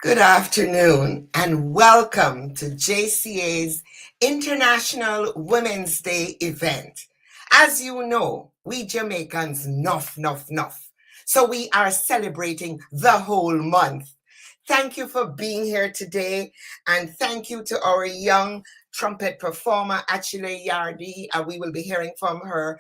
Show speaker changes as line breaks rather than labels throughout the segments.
Good afternoon and welcome to JCA's International Women's Day event. As you know, we Jamaicans nuff. So we are celebrating the whole month. Thank you for being here today, and thank you to our young trumpet performer, Achille Yardi. We will be hearing from her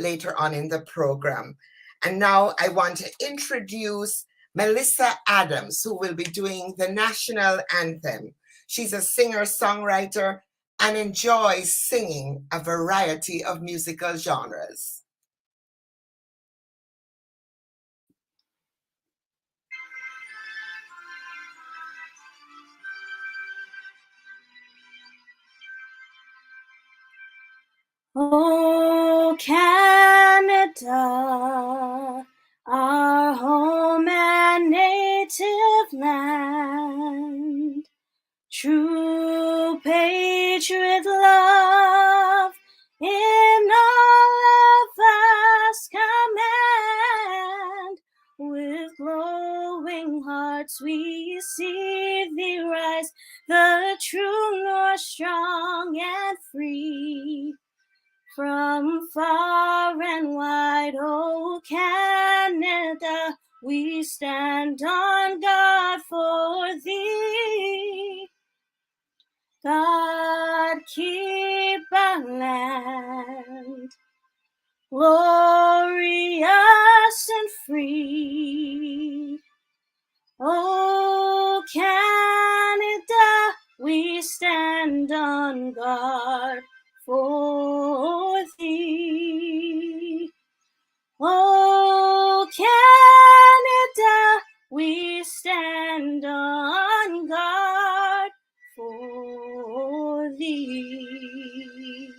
later on in the program. And now I want to introduce Melissa Adams, who will be doing the national anthem. She's a singer-songwriter and enjoys singing a variety of musical genres.
Oh, Canada, our home and native land, true patriot love in our vast command. With glowing hearts we see thee rise, the true North strong and free. From far and wide, oh Canada, we stand on guard for thee. God, keep our land glorious and free. Oh Canada, we stand on guard for thee. Oh Canada, we stand on guard for thee.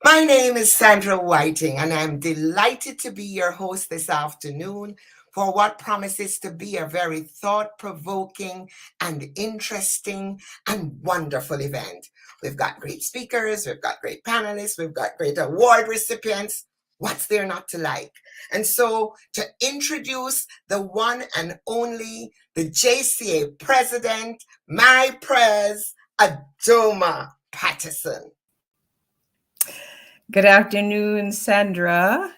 My name is Sandra Whiting, and I'm delighted to be your host this afternoon for what promises to be a very thought provoking and interesting and wonderful event. We've got great speakers, we've got great panelists, we've got great award recipients. What's there not to like? And so, to introduce the one and only, the JCA president, my prez, Adoma Patterson.
Good afternoon, Sandra.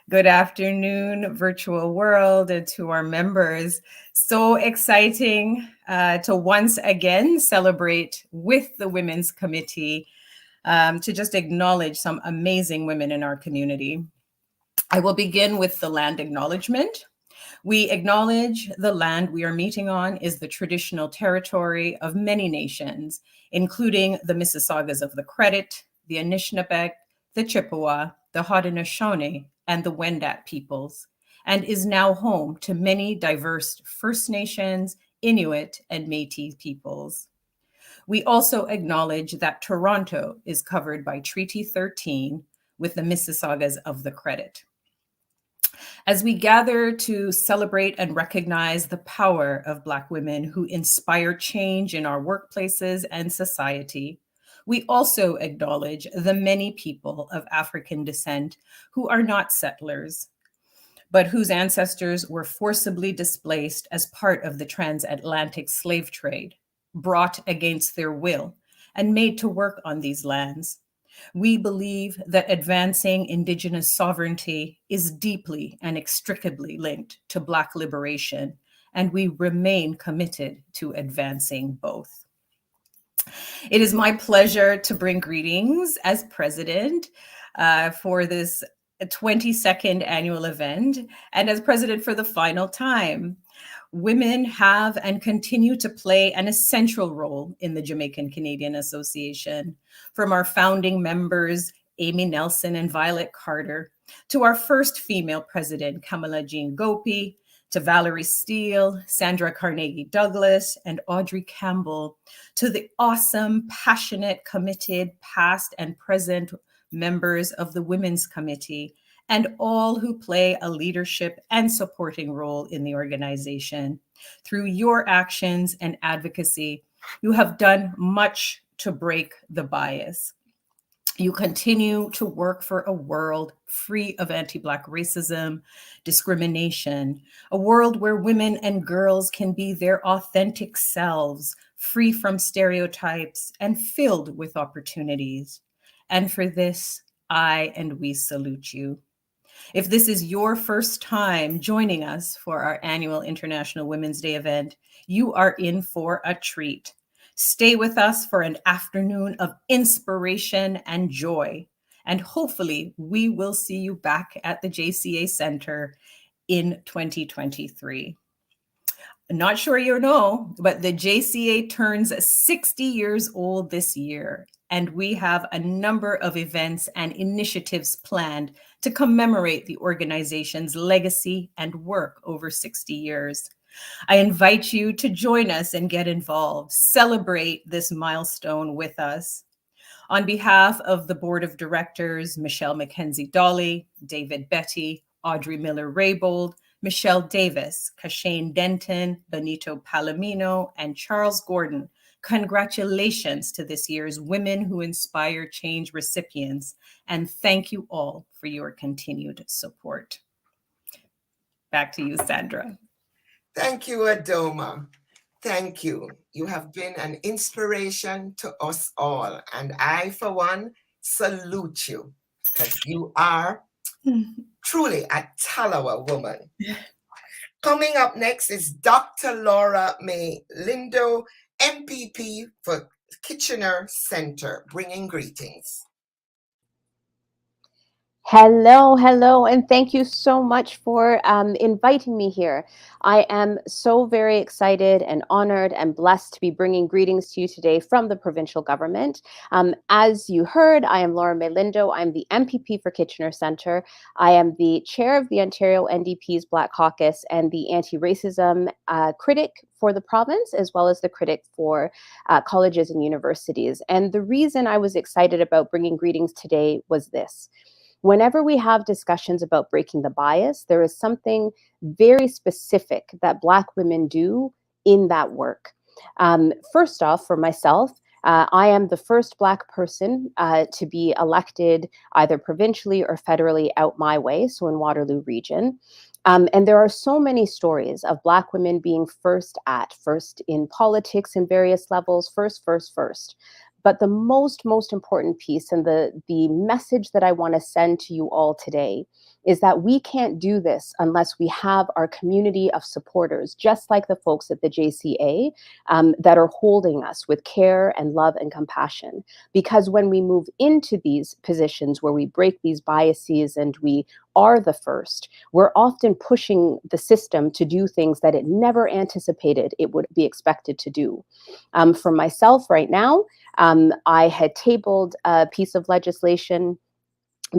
Good afternoon, virtual world, and to our members. So exciting to once again celebrate with the Women's Committee to just acknowledge some amazing women in our community. I will begin with the land acknowledgement. We acknowledge the land we are meeting on is the traditional territory of many nations, including the Mississaugas of the Credit, the Anishinaabe, the Chippewa, the Haudenosaunee, and the Wendat peoples, and is now home to many diverse First Nations, Inuit, and Métis peoples. We also acknowledge that Toronto is covered by Treaty 13 with the Mississaugas of the Credit. As we gather to celebrate and recognize the power of Black women who inspire change in our workplaces and society, we also acknowledge the many people of African descent who are not settlers, but whose ancestors were forcibly displaced as part of the transatlantic slave trade, brought against their will, and made to work on these lands. We believe that advancing Indigenous sovereignty is deeply and inextricably linked to Black liberation, and we remain committed to advancing both. It is my pleasure to bring greetings as president for this 22nd annual event and as president for the final time. Women have and continue to play an essential role in the Jamaican Canadian Association, from our founding members, Amy Nelson and Violet Carter, to our first female president, Kamala Jean Gopi, to Valerie Steele, Sandra Carnegie Douglas, and Audrey Campbell, to the awesome, passionate, committed, past and present members of the Women's Committee, and all who play a leadership and supporting role in the organization. Through your actions and advocacy, you have done much to break the bias. You continue to work for a world free of anti-Black racism, discrimination, a world where women and girls can be their authentic selves, free from stereotypes and filled with opportunities. And for this, I and we salute you. If this is your first time joining us for our annual International Women's Day event, you are in for a treat. Stay with us for an afternoon of inspiration and joy, and hopefully we will see you back at the JCA Center in 2023. I'm not sure you know, but the JCA turns 60 years old this year, and we have a number of events and initiatives planned to commemorate the organization's legacy and work over 60 years. I invite you to join us and get involved. Celebrate this milestone with us. On behalf of the board of directors, Michelle Mackenzie Dolly, David Betty, Audrey Miller-Raybould, Michelle Davis, Kashane Denton, Benito Palomino, and Charles Gordon, congratulations to this year's Women Who Inspire Change recipients, and thank you all for your continued support. Back to you, Sandra.
Thank you, Adoma. Thank you. You have been an inspiration to us all. And I, for one, salute you because you are truly a Talawa woman. Coming up next is Dr. Laura May Lindo, MPP for Kitchener Centre, bringing greetings.
Hello, and thank you so much for inviting me here. I am so very excited and honored and blessed to be bringing greetings to you today from the provincial government. As you heard, I am Laura Melindo. I'm the MPP for Kitchener Centre. I am the chair of the Ontario NDP's Black Caucus and the anti-racism critic for the province, as well as the critic for colleges and universities. And the reason I was excited about bringing greetings today was this. Whenever we have discussions about breaking the bias, there is something very specific that Black women do in that work. First off, for myself, I am the first Black person to be elected either provincially or federally out my way, so in Waterloo Region. And there are so many stories of Black women being first in politics in various levels, first. But the most important piece and the message that I want to send to you all today is that we can't do this unless we have our community of supporters, just like the folks at the JCA, that are holding us with care and love and compassion. Because when we move into these positions where we break these biases and we are the first, we're often pushing the system to do things that it never anticipated it would be expected to do. For myself right now, I had tabled a piece of legislation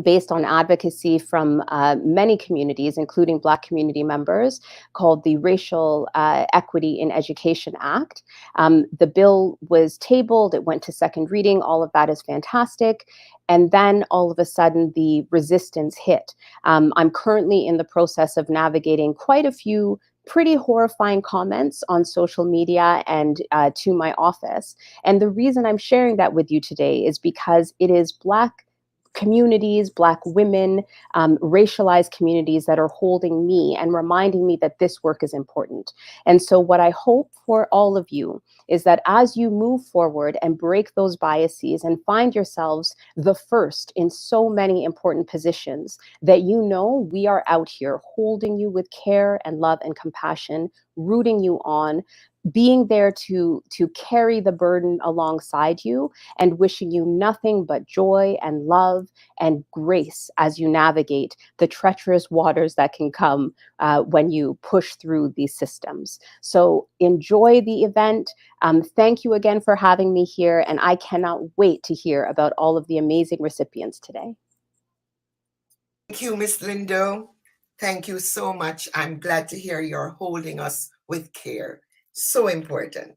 based on advocacy from many communities, including Black community members, called the Racial Equity in Education Act. The bill was tabled, it went to second reading, all of that is fantastic. And then all of a sudden, the resistance hit. I'm currently in the process of navigating quite a few pretty horrifying comments on social media and to my office. And the reason I'm sharing that with you today is because it is Black communities, Black women, racialized communities that are holding me and reminding me that this work is important. And so what I hope for all of you is that as you move forward and break those biases and find yourselves the first in so many important positions, that you know we are out here holding you with care and love and compassion, rooting you on, being there to carry the burden alongside you, and wishing you nothing but joy and love and grace as you navigate the treacherous waters that can come when you push through these systems. So enjoy the event. Thank you again for having me here, and I cannot wait to hear about all of the amazing recipients today.
Thank you, Miss Lindo. Thank you so much. I'm glad to hear you're holding us with care. So important.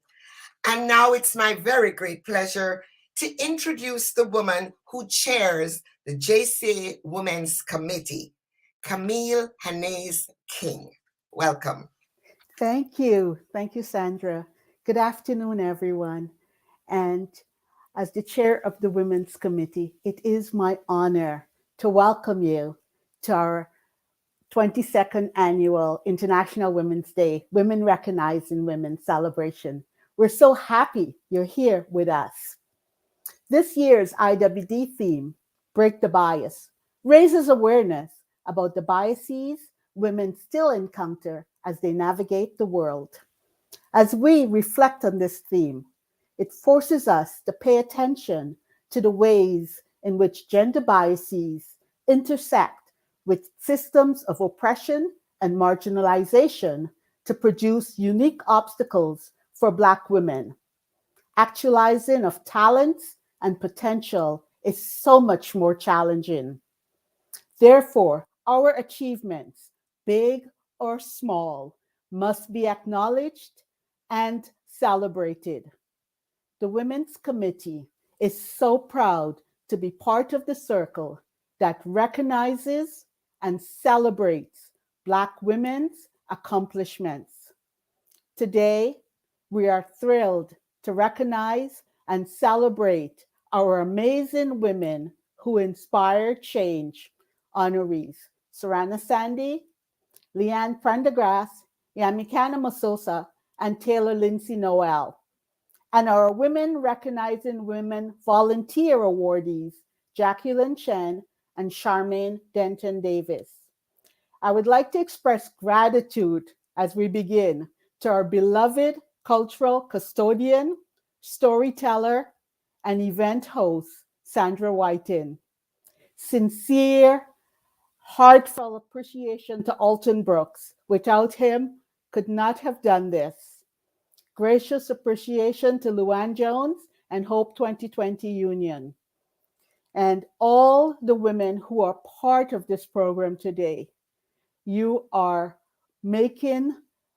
And now it's my very great pleasure to introduce the woman who chairs the JCA Women's Committee, Camille Hannes King. Welcome.
Thank you. Thank you, Sandra. Good afternoon, everyone. And as the chair of the Women's Committee, it is my honor to welcome you to our 22nd annual International Women's Day, Women Recognizing Women celebration. We're so happy you're here with us. This year's IWD theme, Break the Bias, raises awareness about the biases women still encounter as they navigate the world. As we reflect on this theme, it forces us to pay attention to the ways in which gender biases intersect with systems of oppression and marginalization to produce unique obstacles for Black women. Actualizing of talents and potential is so much more challenging. Therefore, our achievements, big or small, must be acknowledged and celebrated. The Women's Committee is so proud to be part of the circle that recognizes and celebrates Black women's accomplishments. Today, we are thrilled to recognize and celebrate our amazing women who inspire change honorees, Sarana Sandy, Leanne Prendergrass, Yamikana Masosa, and Taylor Lindsay Noel, and our Women Recognizing Women Volunteer Awardees, Jacqueline Chen and Charmaine Denton Davis. I would like to express gratitude as we begin to our beloved cultural custodian, storyteller, and event host, Sandra Whiting. Sincere heartfelt appreciation to Alton Brooks. Without him, could not have done this. Gracious appreciation to Luann Jones and Hope 2020 Union, and all the women who are part of this program today. You are making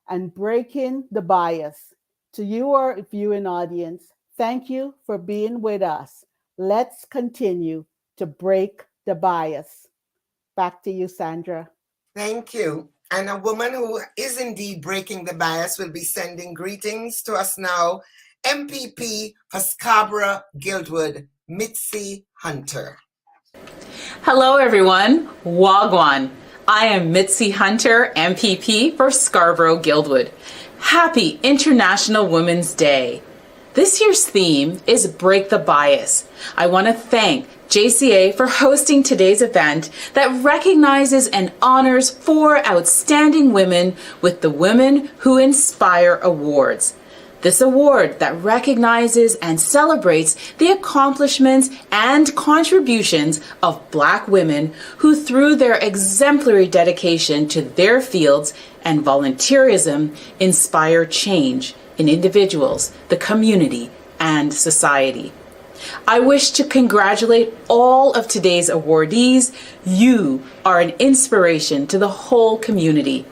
and breaking the bias. To you, our viewing audience, thank you for being with us. Let's continue to break the bias. Back to you, Sandra.
Thank you. And a woman who is indeed breaking the bias will be sending greetings to us now, MPP for Scarborough Guildwood, Mitzi Hunter.
Hello, everyone. Wagwan. I am Mitzi Hunter, MPP for Scarborough Guildwood. Happy International Women's Day. This year's theme is Break the Bias. I want to thank JCA for hosting today's event that recognizes and honors 4 outstanding women with the Women Who Inspire Awards. This award that recognizes and celebrates the accomplishments and contributions of Black women who, through their exemplary dedication to their fields and volunteerism, inspire change in individuals, the community, and society. I wish to congratulate all of today's awardees. You are an inspiration to the whole community.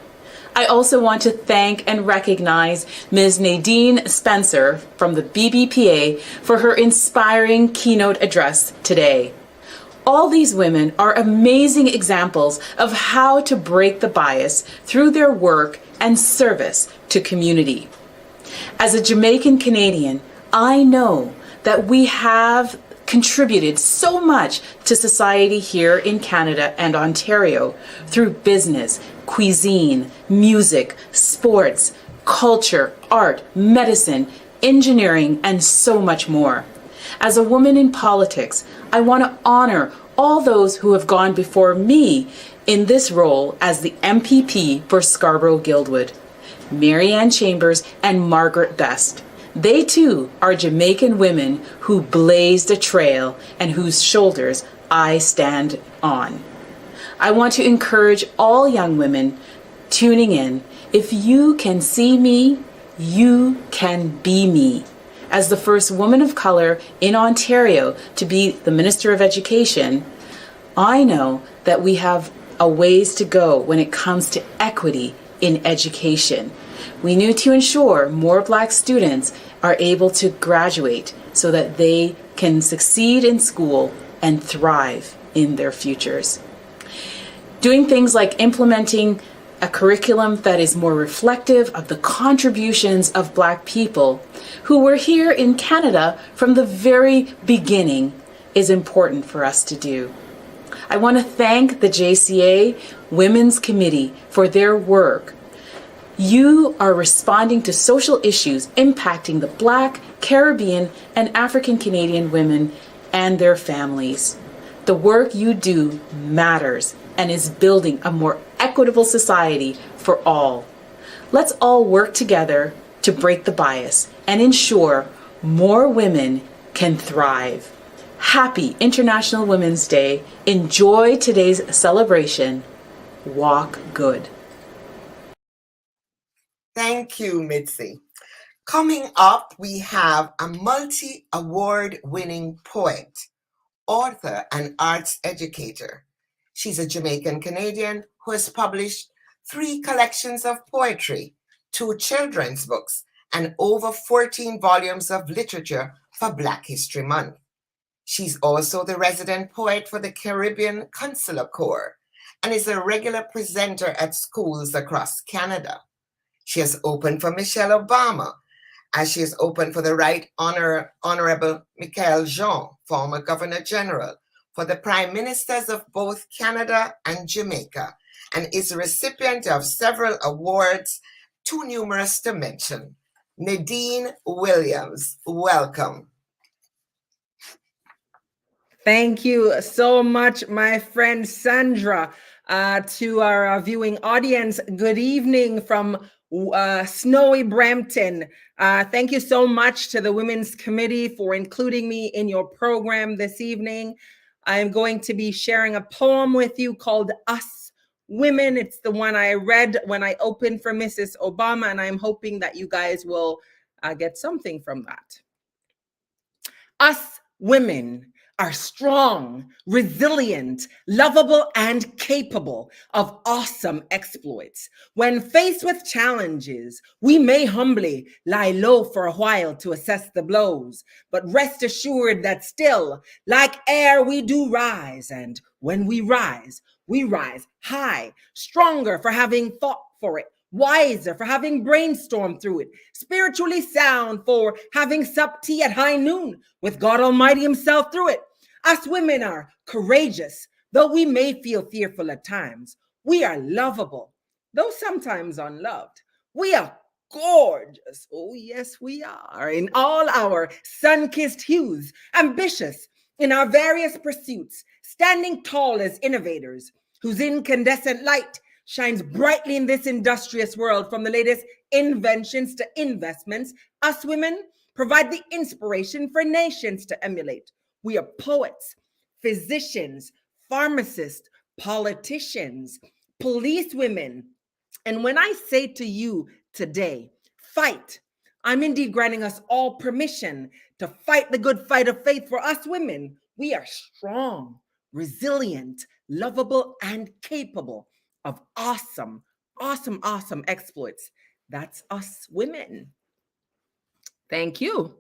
I also want to thank and recognize Ms. Nadine Spencer from the BBPA for her inspiring keynote address today. All these women are amazing examples of how to break the bias through their work and service to community. As a Jamaican Canadian, I know that we have contributed so much to society here in Canada and Ontario through business, cuisine, music, sports, culture, art, medicine, engineering, and so much more. As a woman in politics, I want to honor all those who have gone before me in this role as the MPP for Scarborough Guildwood. Mary Ann Chambers and Margaret Best. They too are Jamaican women who blazed a trail and whose shoulders I stand on. I want to encourage all young women tuning in, if you can see me, you can be me. As the first woman of color in Ontario to be the Minister of Education, I know that we have a ways to go when it comes to equity in education. We need to ensure more Black students are able to graduate so that they can succeed in school and thrive in their futures. Doing things like implementing a curriculum that is more reflective of the contributions of Black people who were here in Canada from the very beginning is important for us to do. I want to thank the JCA Women's Committee for their work. You are responding to social issues impacting the Black, Caribbean, and African Canadian women and their families. The work you do matters and is building a more equitable society for all. Let's all work together to break the bias and ensure more women can thrive. Happy International Women's Day. Enjoy today's celebration. Walk good.
Thank you, Mitzi. Coming up, we have a multi-award winning poet, author, and arts educator. She's a Jamaican Canadian who has published 3 collections of poetry, 2 children's books, and over 14 volumes of literature for Black History Month. She's also the resident poet for the Caribbean Consular Corps and is a regular presenter at schools across Canada. She has opened for Michelle Obama, as she has opened for the Right Honorable Michael Jean, former Governor General, for the Prime Ministers of both Canada and Jamaica, and is a recipient of several awards, too numerous to mention. Nadine Williams, welcome.
Thank you so much, my friend Sandra. To our viewing audience, good evening from snowy Brampton. Thank you so much to the Women's Committee for including me in your program this evening. I'm going to be sharing a poem with you called Us Women. It's the one I read when I opened for Mrs. Obama, and I'm hoping that you guys will get something from that. Us women are strong, resilient, lovable, and capable of awesome exploits. When faced with challenges, we may humbly lie low for a while to assess the blows, but rest assured that still, like air, we do rise. And when we rise high, stronger for having fought for it, wiser for having brainstormed through it, spiritually sound for having supped tea at high noon with God Almighty himself through it. Us women are courageous, though we may feel fearful at times. We are lovable, though sometimes unloved. We are gorgeous, oh yes we are, in all our sun-kissed hues, ambitious in our various pursuits, standing tall as innovators, whose incandescent light shines brightly in this industrious world. From the latest inventions to investments, us women provide the inspiration for nations to emulate. We are poets, physicians, pharmacists, politicians, police women. And when I say to you today, fight, I'm indeed granting us all permission to fight the good fight of faith. For us women, we are strong, resilient, lovable, and capable of awesome, awesome, awesome exploits. That's us women. Thank you.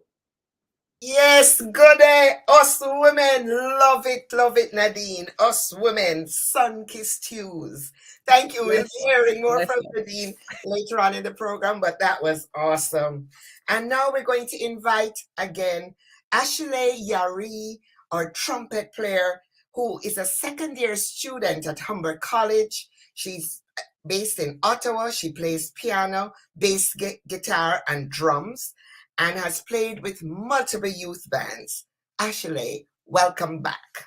Yes, good day. Us women. Love it, Nadine. Us women, sun-kissed hues. Thank you. We'll be hearing more from Nadine later on in the program, but that was awesome. And now we're going to invite again Ashley Yari, our trumpet player, who is a second-year student at Humber College. She's based in Ottawa. She plays piano, bass guitar, and drums, and has played with multiple youth bands. Ashley, welcome back.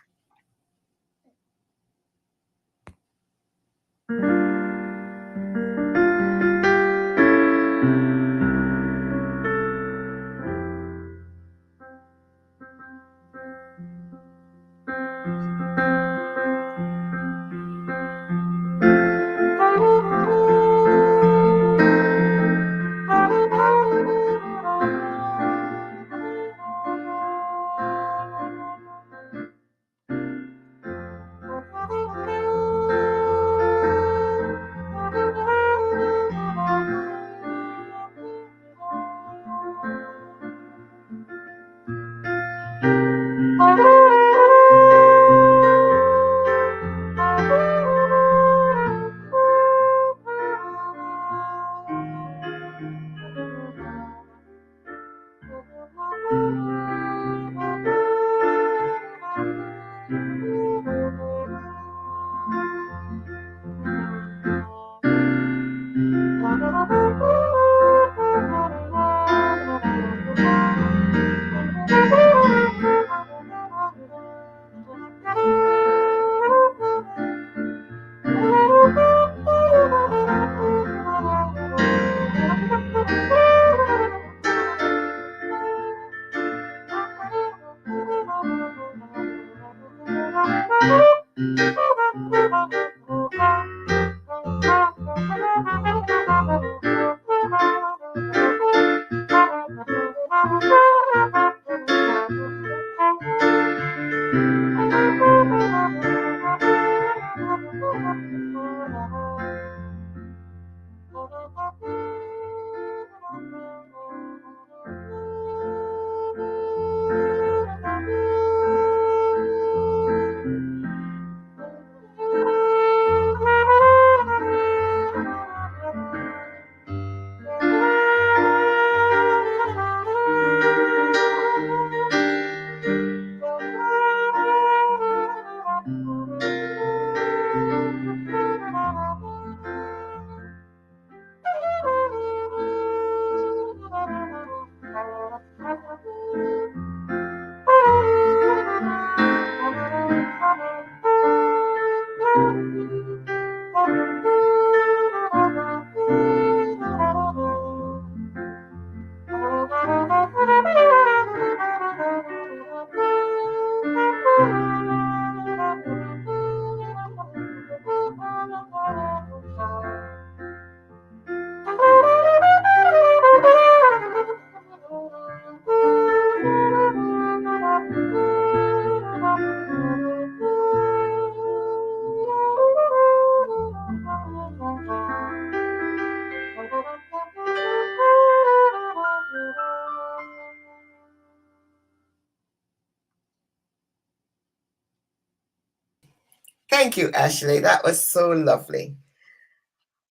Thank you, Ashley. That was so lovely.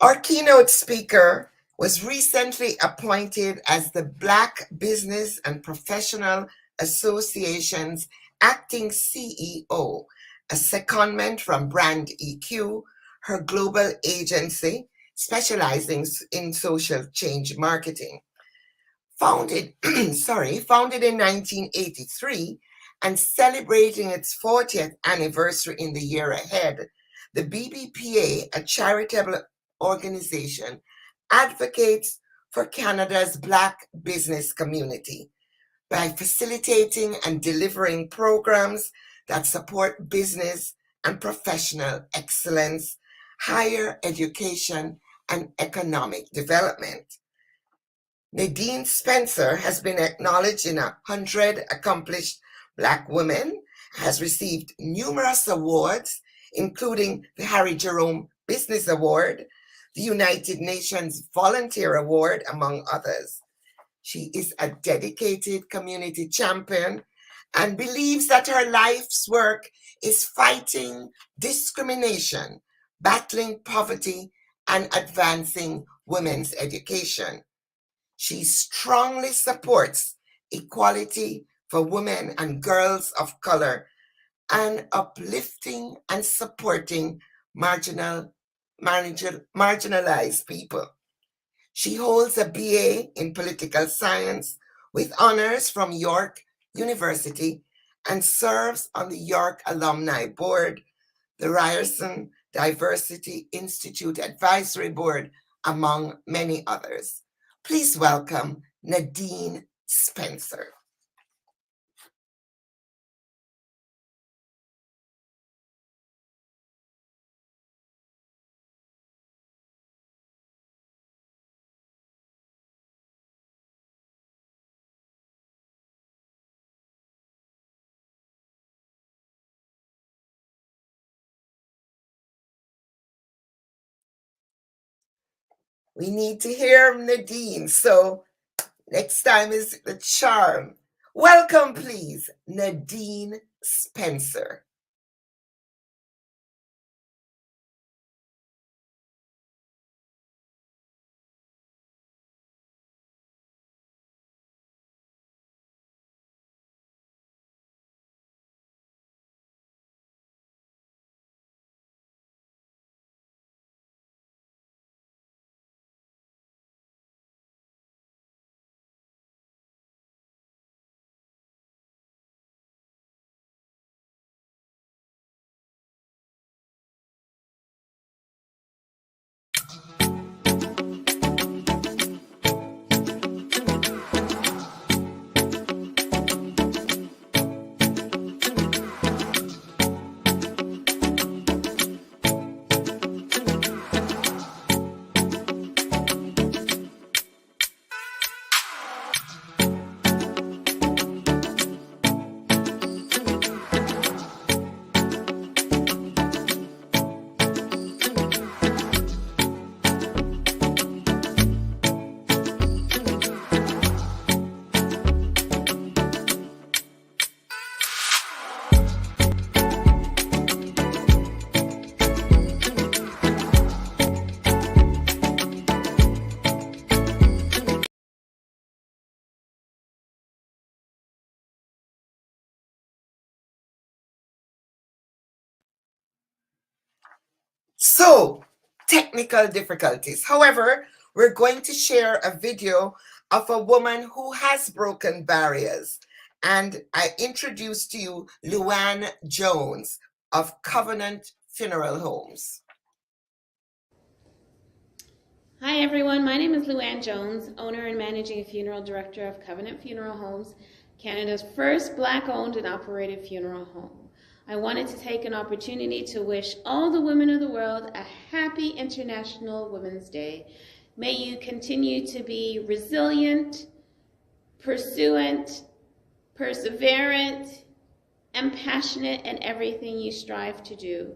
Our keynote speaker was recently appointed as the Black Business and Professional Association's acting CEO, a secondment from Brand EQ, her global agency specializing in social change marketing. Founded in 1983 and celebrating its 40th anniversary in the year ahead, the BBPA, a charitable organization, advocates for Canada's Black business community by facilitating and delivering programs that support business and professional excellence, higher education, and economic development. Nadine Spencer has been acknowledged in 100 accomplished Black women, has received numerous awards, including the Harry Jerome Business Award, the United Nations Volunteer Award, among others. She is a dedicated community champion and believes that her life's work is fighting discrimination, battling poverty, and advancing women's education. She strongly supports equality for women and girls of color and uplifting and supporting marginalized people. She holds a BA in political science with honors from York University and serves on the York Alumni Board, the Ryerson Diversity Institute Advisory Board, among many others. Please welcome Nadine Spencer. We need to hear Nadine, so next time is the charm. Welcome, please, Nadine Spencer. So, technical difficulties. However, we're going to share a video of a woman who has broken barriers. And I introduce to you Luann Jones of Covenant Funeral Homes.
Hi everyone, my name is Luann Jones, owner and managing funeral director of Covenant Funeral Homes, Canada's first Black-owned and operated funeral home. I wanted to take an opportunity to wish all the women of the world a happy International Women's Day. May you continue to be resilient, pursuant, perseverant, and passionate in everything you strive to do.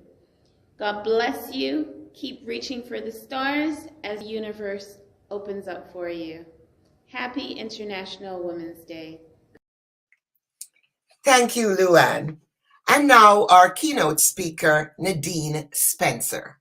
God bless you. Keep reaching for the stars as the universe opens up for you. Happy International Women's Day.
Thank you, Luann. And now our keynote speaker, Nadine Spencer.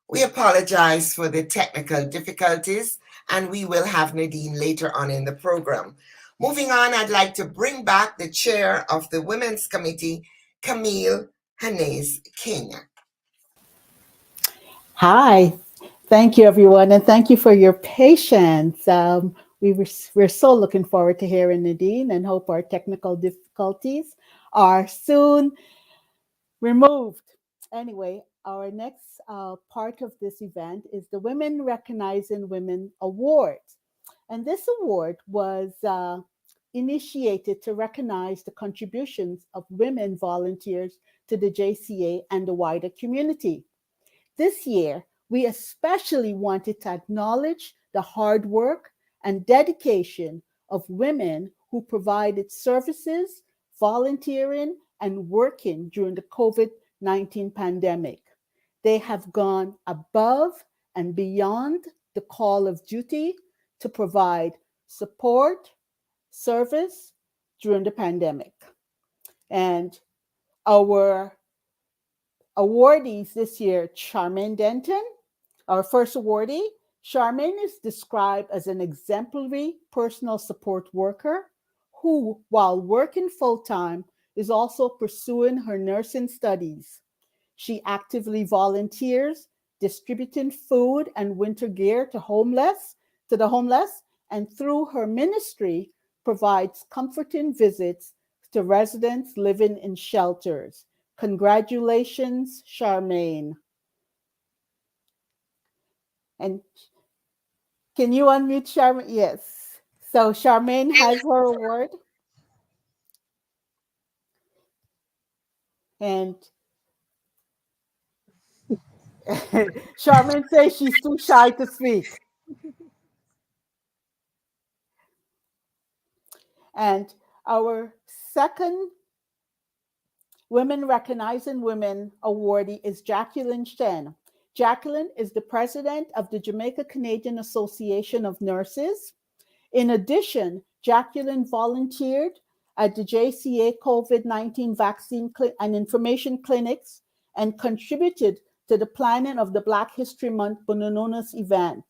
We apologize for the technical difficulties, and we will have Nadine later on in the program. Moving on, I'd like to bring back the chair of the Women's Committee, Camille Hannes King.
Hi, thank you everyone, and thank you for your patience. We're so looking forward to hearing Nadine and hope our technical difficulties are soon removed. Anyway, our next part of this event is the Women Recognizing Women Award. And this award was initiated to recognize the contributions of women volunteers to the JCA and the wider community. This year, we especially wanted to acknowledge the hard work and dedication of women who provided services, volunteering, and working during the COVID-19 pandemic. They have gone above and beyond the call of duty to provide support, service during the pandemic. And our awardees this year, Charmaine Denton, our first awardee. Charmaine is described as an exemplary personal support worker who, while working full-time, is also pursuing her nursing studies. She actively volunteers, distributing food and winter gear to the homeless, and through her ministry, provides comforting visits to residents living in shelters. Congratulations, Charmaine. And can you unmute Charmaine? Yes. So Charmaine has her award. And Charmaine says she's too shy to speak. And our second Women Recognizing Women awardee is Jacqueline Shen. Jacqueline is the president of the Jamaica Canadian Association of Nurses. In addition, Jacqueline volunteered at the JCA COVID-19 vaccine and information clinics and contributed to the planning of the Black History Month Bonononos event.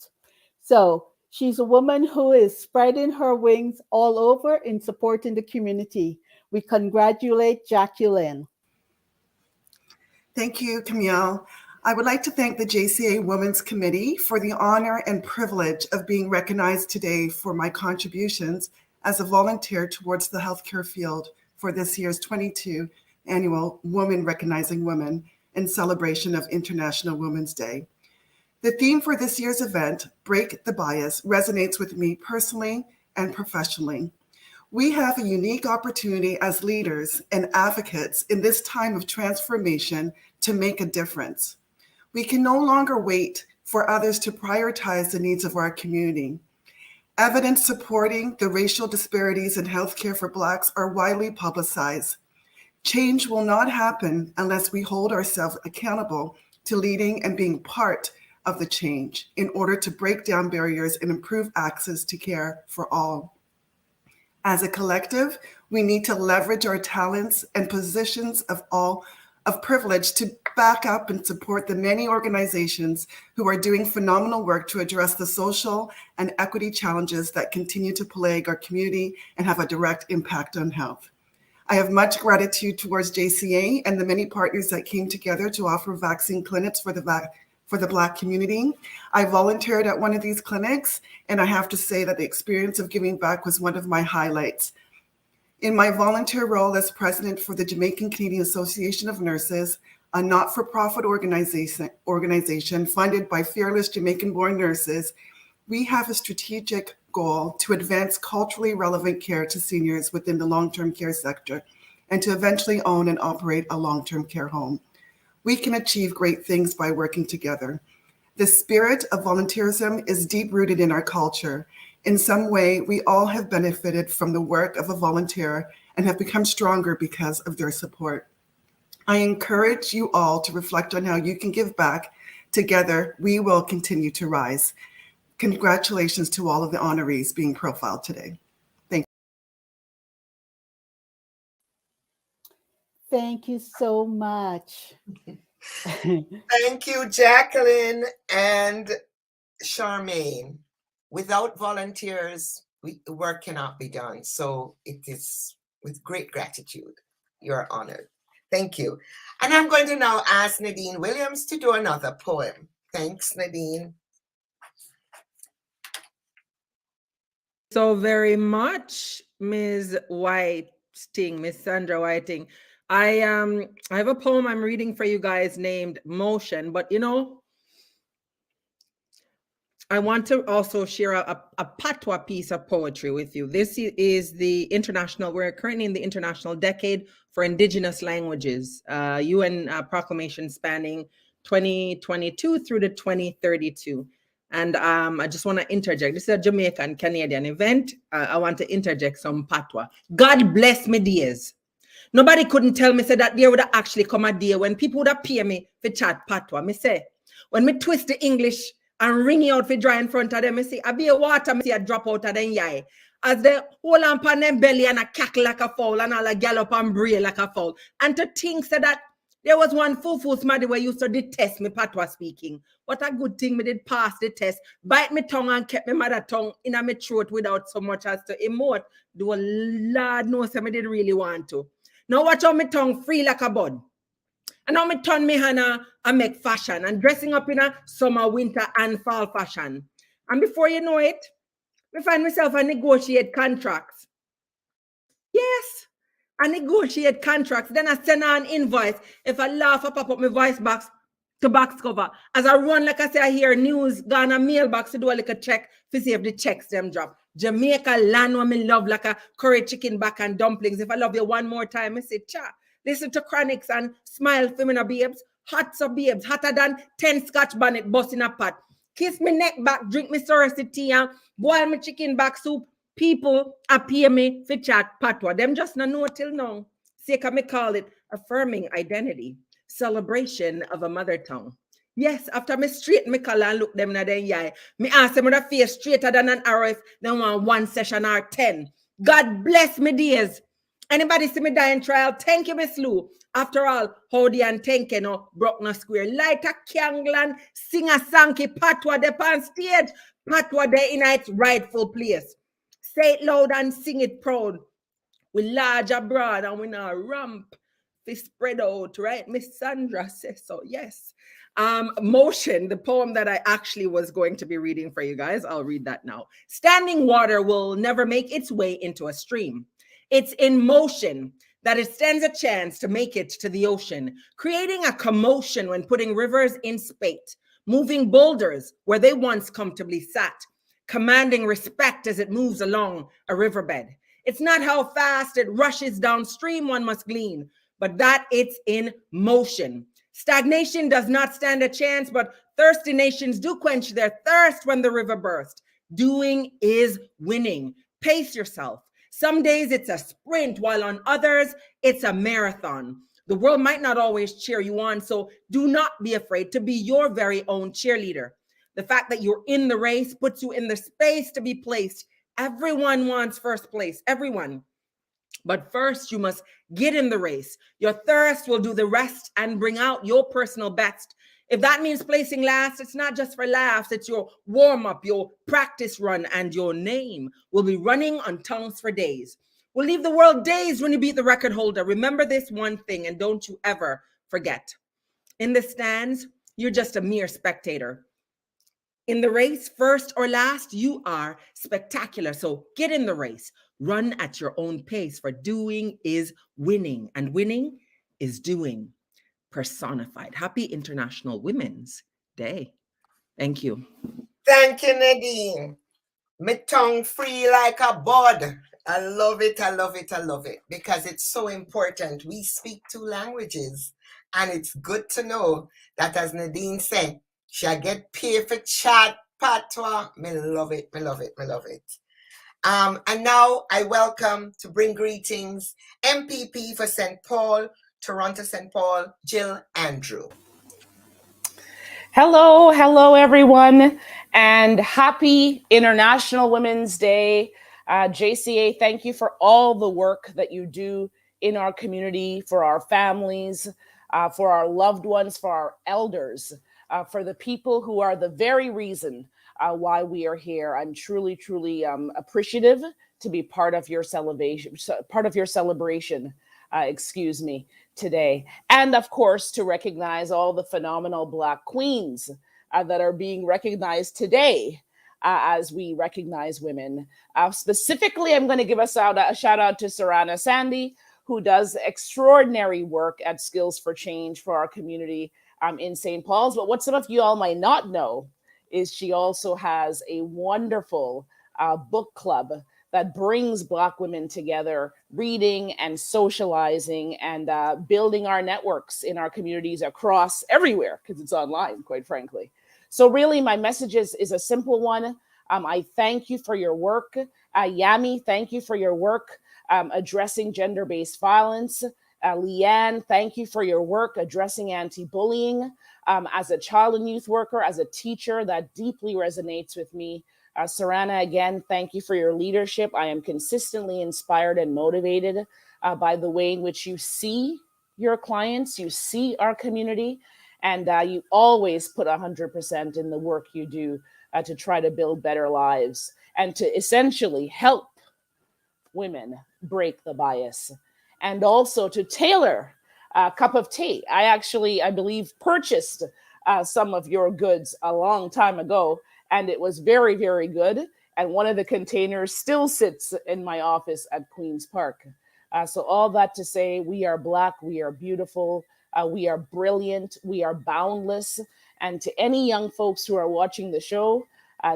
So she's a woman who is spreading her wings all over in supporting the community. We congratulate Jacqueline.
Thank you, Camille. I would like to thank the JCA Women's Committee for the honor and privilege of being recognized today for my contributions as a volunteer towards the healthcare field for this year's 22 annual Women Recognizing Women in celebration of International Women's Day. The theme for this year's event, Break the Bias, resonates with me personally and professionally. We have a unique opportunity as leaders and advocates in this time of transformation to make a difference. We can no longer wait for others to prioritize the needs of our community. Evidence supporting the racial disparities in healthcare for Blacks are widely publicized. Change will not happen unless we hold ourselves accountable to leading and being part of the change in order to break down barriers and improve access to care for all. As a collective, we need to leverage our talents and positions of privilege to back up and support the many organizations who are doing phenomenal work to address the social and equity challenges that continue to plague our community and have a direct impact on health. I have much gratitude towards JCA and the many partners that came together to offer vaccine clinics for the Black community. I volunteered at one of these clinics, and I have to say that the experience of giving back was one of my highlights. In my volunteer role as president for the Jamaican Canadian Association of Nurses, a not-for-profit organization funded by fearless Jamaican-born nurses, we have a strategic goal to advance culturally relevant care to seniors within the long-term care sector and to eventually own and operate a long-term care home. We can achieve great things by working together. The spirit of volunteerism is deep-rooted in our culture. In some way, we all have benefited from the work of a volunteer and have become stronger because of their support. I encourage you all to reflect on how you can give back. Together, we will continue to rise. Congratulations to all of the honorees being profiled today. Thank you.
Thank you so much.
Thank you, Jacqueline and Charmaine. Without volunteers, work cannot be done. So it is with great gratitude. You're honored. Thank you. And I'm going to now ask Nadine Williams to do another poem. Thanks, Nadine.
So very much, Ms. Whiting, Miss Sandra Whiting. I have a poem I'm reading for you guys named Motion, but you know, I want to also share a patois piece of poetry with you. This is the international, we're currently in the International Decade for Indigenous Languages, UN proclamation spanning 2022 through to 2032. And I just want to interject. This is a Jamaican Canadian event. I want to interject some patois. God bless me days. Nobody couldn't tell me say that there would actually come a day when people would have pay me for chat patois. Me say, when me twist the English and ring it out for dry in front of them, me see, I be a water, me see a drop out of them yai. As they hold on pan them belly and a cackle like a fowl and all a gallop and bray like a fowl. And to think say that there was one fufu smaddy where used to detest me patois speaking. What a good thing me did pass the test. Bite me tongue and kept my mother tongue in my throat without so much as to emote. Do a Lord knows me did really want to. Now watch how my tongue free like a bud. And now me turn me hand and make fashion and dressing up in a summer, winter, and fall fashion. And before you know it, I find myself a negotiate contracts. Yes, I negotiate contracts. Then I send her an invoice. If I laugh, I pop up my voice box to box cover. As I run, like I say, I hear news, gone a mailbox to do a little check to see if the checks them drop. Jamaica land where me love like a curry chicken back and dumplings. If I love you one more time, I say, cha. Listen to Chronics and smile for me, babes. Hot so babes, hotter than 10 Scotch bonnet bust in a pot. Kiss me neck back, drink me sorority tea and boil me chicken back soup. People appear me for chat patois. Them just no know till now. Sake me call it affirming identity, celebration of a mother tongue. Yes, after me straighten me color and look them na then yai, me ask them with a face straighter than an arrow if they want one session or 10. God bless me days. Anybody see me die in trial? Thank you, Miss Lou. After all, howdy and thank you no broke no square. Light a candle and sing a sanky patois de pan stage. Patois de in its rightful place. Say it loud and sing it proud. We large abroad and we not ramp. We spread out, right? Miss Sandra says so, yes. Motion, the poem that I actually was going to be reading for you guys. I'll read that now. Standing water will never make its way into a stream. It's in motion that it stands a chance to make it to the ocean, creating a commotion when putting rivers in spate, moving boulders where they once comfortably sat, commanding respect as it moves along a riverbed. It's not how fast it rushes downstream one must glean, but that it's in motion. Stagnation does not stand a chance, but thirsty nations do quench their thirst when the river bursts. Doing is winning. Pace yourself. Some days it's a sprint, while on others, it's a marathon. The world might not always cheer you on, so do not be afraid to be your very own cheerleader. The fact that you're in the race puts you in the space to be placed. Everyone wants first place, everyone. But first, you must get in the race. Your thirst will do the rest and bring out your personal best. If that means placing last, it's not just for laughs. It's your warm-up, your practice run, and your name will be running on tongues for days. We'll leave the world dazed when you beat the record holder. Remember this one thing, and don't you ever forget. In the stands, you're just a mere spectator. In the race, first or last, you are spectacular. So get in the race. Run at your own pace, for doing is winning, and winning is doing personified. Happy International Women's Day. Thank you.
Thank you, Nadine. My tongue free like a bud. I love it, I love it, I love it, because it's so important. We speak two languages, and it's good to know that, as Nadine said, Shall get paid for chat patois. Me love it, me love it, me love it. And now I welcome to bring greetings MPP for St. Paul, Toronto St. Paul, Jill Andrew.
Hello, everyone, and happy International Women's Day. JCA, thank you for all the work that you do in our community, for our families, for our loved ones, for our elders, for the people who are the very reason why we are here. I'm truly appreciative to be part of your celebration, today. And of course, to recognize all the phenomenal Black queens that are being recognized today as we recognize women. Specifically, I'm going to give a shout out to Sarana Sandy, who does extraordinary work at Skills for Change for our community in St. Paul's. But what some of you all might not know is she also has a wonderful book club that brings Black women together, reading and socializing and building our networks in our communities across everywhere, because it's online, quite frankly. So really, my message is a simple one. I thank you for your work. Yami, thank you for your work addressing gender-based violence. Leanne, thank you for your work addressing anti-bullying. As a child and youth worker, as a teacher, that deeply resonates with me. Sarana, again, thank you for your leadership. I am consistently inspired and motivated by the way in which you see your clients, you see our community, and you always put 100% in the work you do to try to build better lives and to essentially help women break the bias, and also to tailor a cup of tea. I believe, purchased some of your goods a long time ago, and it was very, very good. And one of the containers still sits in my office at Queen's Park. So all that to say, we are Black, we are beautiful, we are brilliant, we are boundless. And to any young folks who are watching the show,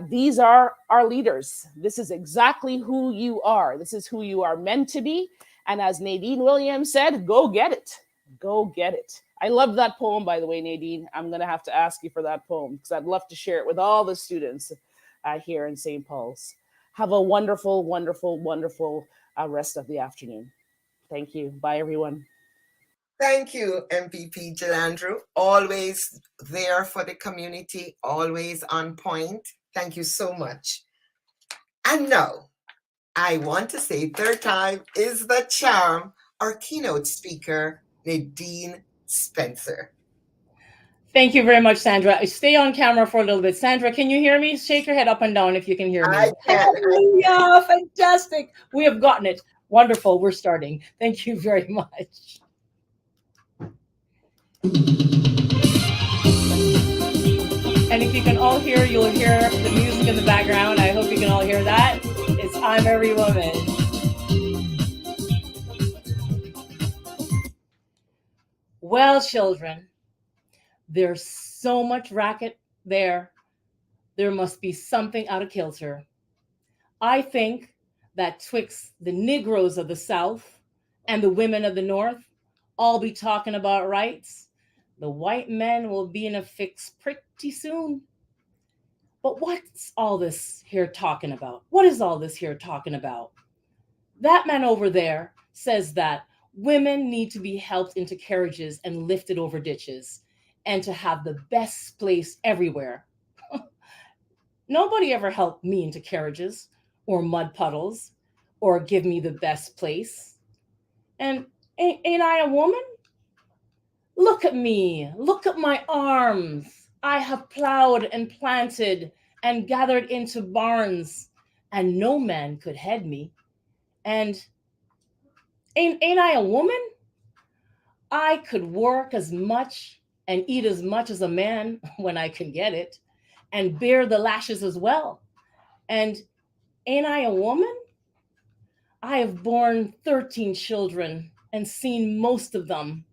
these are our leaders. This is exactly who you are. This is who you are meant to be. And as Nadine Williams said, go get it. Go get it. I love that poem, by the way, Nadine. I'm going to have to ask you for that poem because I'd love to share it with all the students here in St. Paul's. Have a wonderful, wonderful, wonderful rest of the afternoon. Thank you. Bye, everyone.
Thank you, MPP Jill Andrew. Always there for the community, always on point. Thank you so much. And now, I want to say third time is the charm, our keynote speaker, Nadine Spencer.
Thank you very much, Sandra. Stay on camera for a little bit. Sandra, can you hear me? Shake your head up and down if you can hear me.
I can.
Hallelujah, fantastic. We have gotten it. Wonderful, we're starting. Thank you very much. And if you can all hear, you'll hear the music in the background. I hope you can all hear that. It's I'm Every Woman. Well, children, there's so much racket there. There must be something out of kilter. I think that twixt the Negroes of the South and the women of the North all be talking about rights, the white men will be in a fix pretty soon. But what's all this here talking about? What is all this here talking about? That man over there says that women need to be helped into carriages and lifted over ditches and to have the best place everywhere. Nobody ever helped me into carriages or mud puddles or give me the best place. And ain't I a woman? Look at me, look at my arms. I have plowed and planted and gathered into barns, and no man could head me. And ain't I a woman? I could work as much and eat as much as a man when I can get it, and bear the lashes as well. And ain't I a woman? I have borne 13 children and seen most of them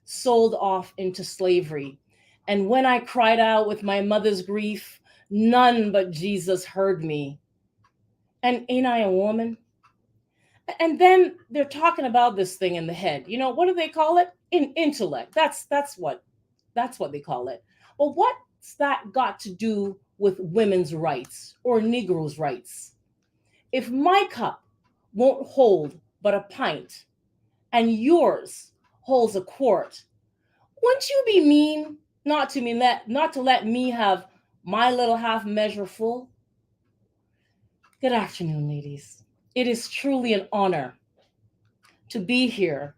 sold off into slavery. And when I cried out with my mother's grief, none but Jesus heard me. And ain't I a woman? And then they're talking about this thing in the head. What do they call it? Intellect. That's what they call it. Well, what what's that got to do with women's rights or Negroes' rights? If my cup won't hold but a pint and yours holds a quart, wouldn't you be mean not to let me have my little half measure full? Good afternoon, ladies. It is truly an honor to be here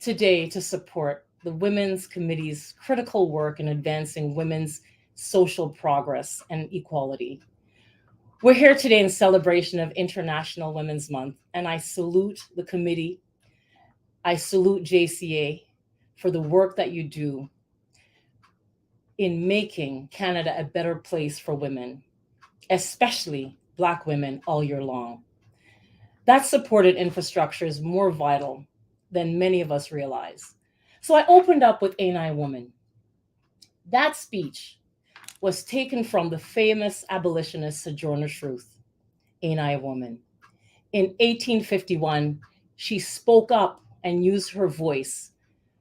today to support the Women's Committee's critical work in advancing women's social progress and equality. We're here today in celebration of International Women's Month, and I salute the committee. I salute JCA for the work that you do in making Canada a better place for women, especially Black women, all year long. That supported infrastructure is more vital than many of us realize. So I opened up with Ain't I a Woman? That speech was taken from the famous abolitionist Sojourner Truth, Ain't I a Woman? In 1851, she spoke up and used her voice.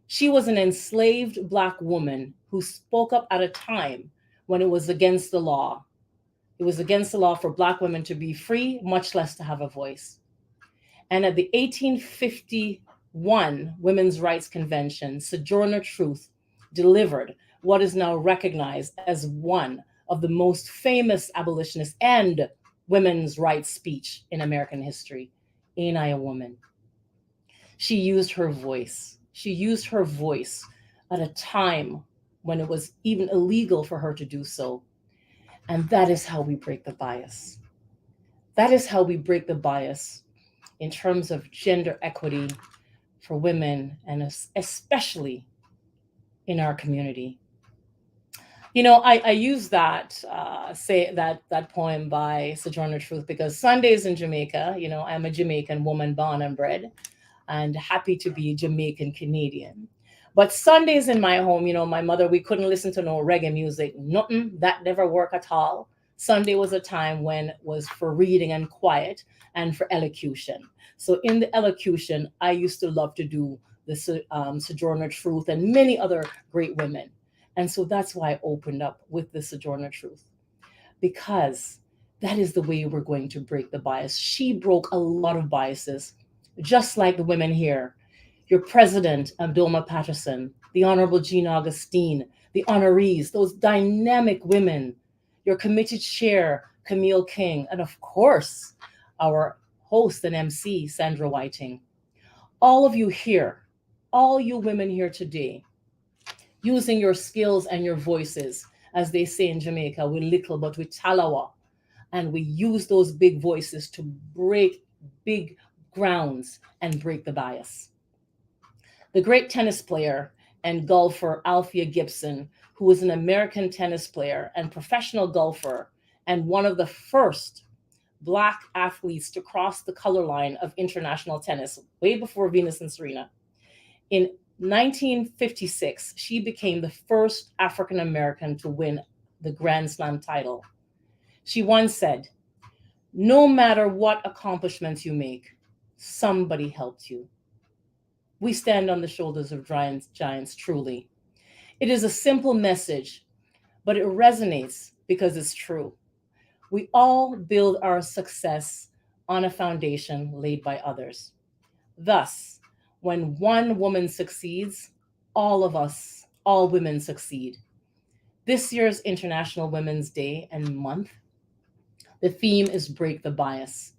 She was an enslaved Black woman who spoke up at a time when it was against the law. It was against the law for Black women to be free, much less to have a voice. And at the 1851 Women's Rights Convention, Sojourner Truth delivered what is now recognized as one of the most famous abolitionist and women's rights speech in American history, Ain't I a Woman? She used her voice. She used her voice at a time when it was even illegal for her to do so. And that is how we break the bias. That is how we break the bias in terms of gender equity for women, and especially in our community. You know, I use that that poem by Sojourner Truth because Sundays in Jamaica, you know, I'm a Jamaican woman born and bred, and happy to be Jamaican Canadian. But Sundays in my home, you know, my mother, we couldn't listen to no reggae music, nothing, that never worked at all. Sunday was a time when it was for reading and quiet and for elocution. So in the elocution, I used to love to do the Sojourner Truth and many other great women. And so that's why I opened up with the Sojourner Truth, because that is the way we're going to break the bias. She broke a lot of biases, just like the women here. Your president, Abdulma Patterson, the Honorable Jean Augustine, the honorees, those dynamic women, your committee chair, Camille King, and of course, our host and MC, Sandra Whiting. All of you here, all you women here today, using your skills and your voices, as they say in Jamaica, we little but we talawa, and we use those big voices to break big grounds and break the bias. The great tennis player and golfer Althea Gibson, who was an American tennis player and professional golfer, and one of the first Black athletes to cross the color line of international tennis, way before Venus and Serena. In 1956, she became the first African American to win the Grand Slam title. She once said, "No matter what accomplishments you make, somebody helped you." We stand on the shoulders of giants, truly. It is a simple message, but it resonates because it's true. We all build our success on a foundation laid by others. Thus, when one woman succeeds, all of us, all women succeed. This year's International Women's Day and Month, the theme is Break the Bias.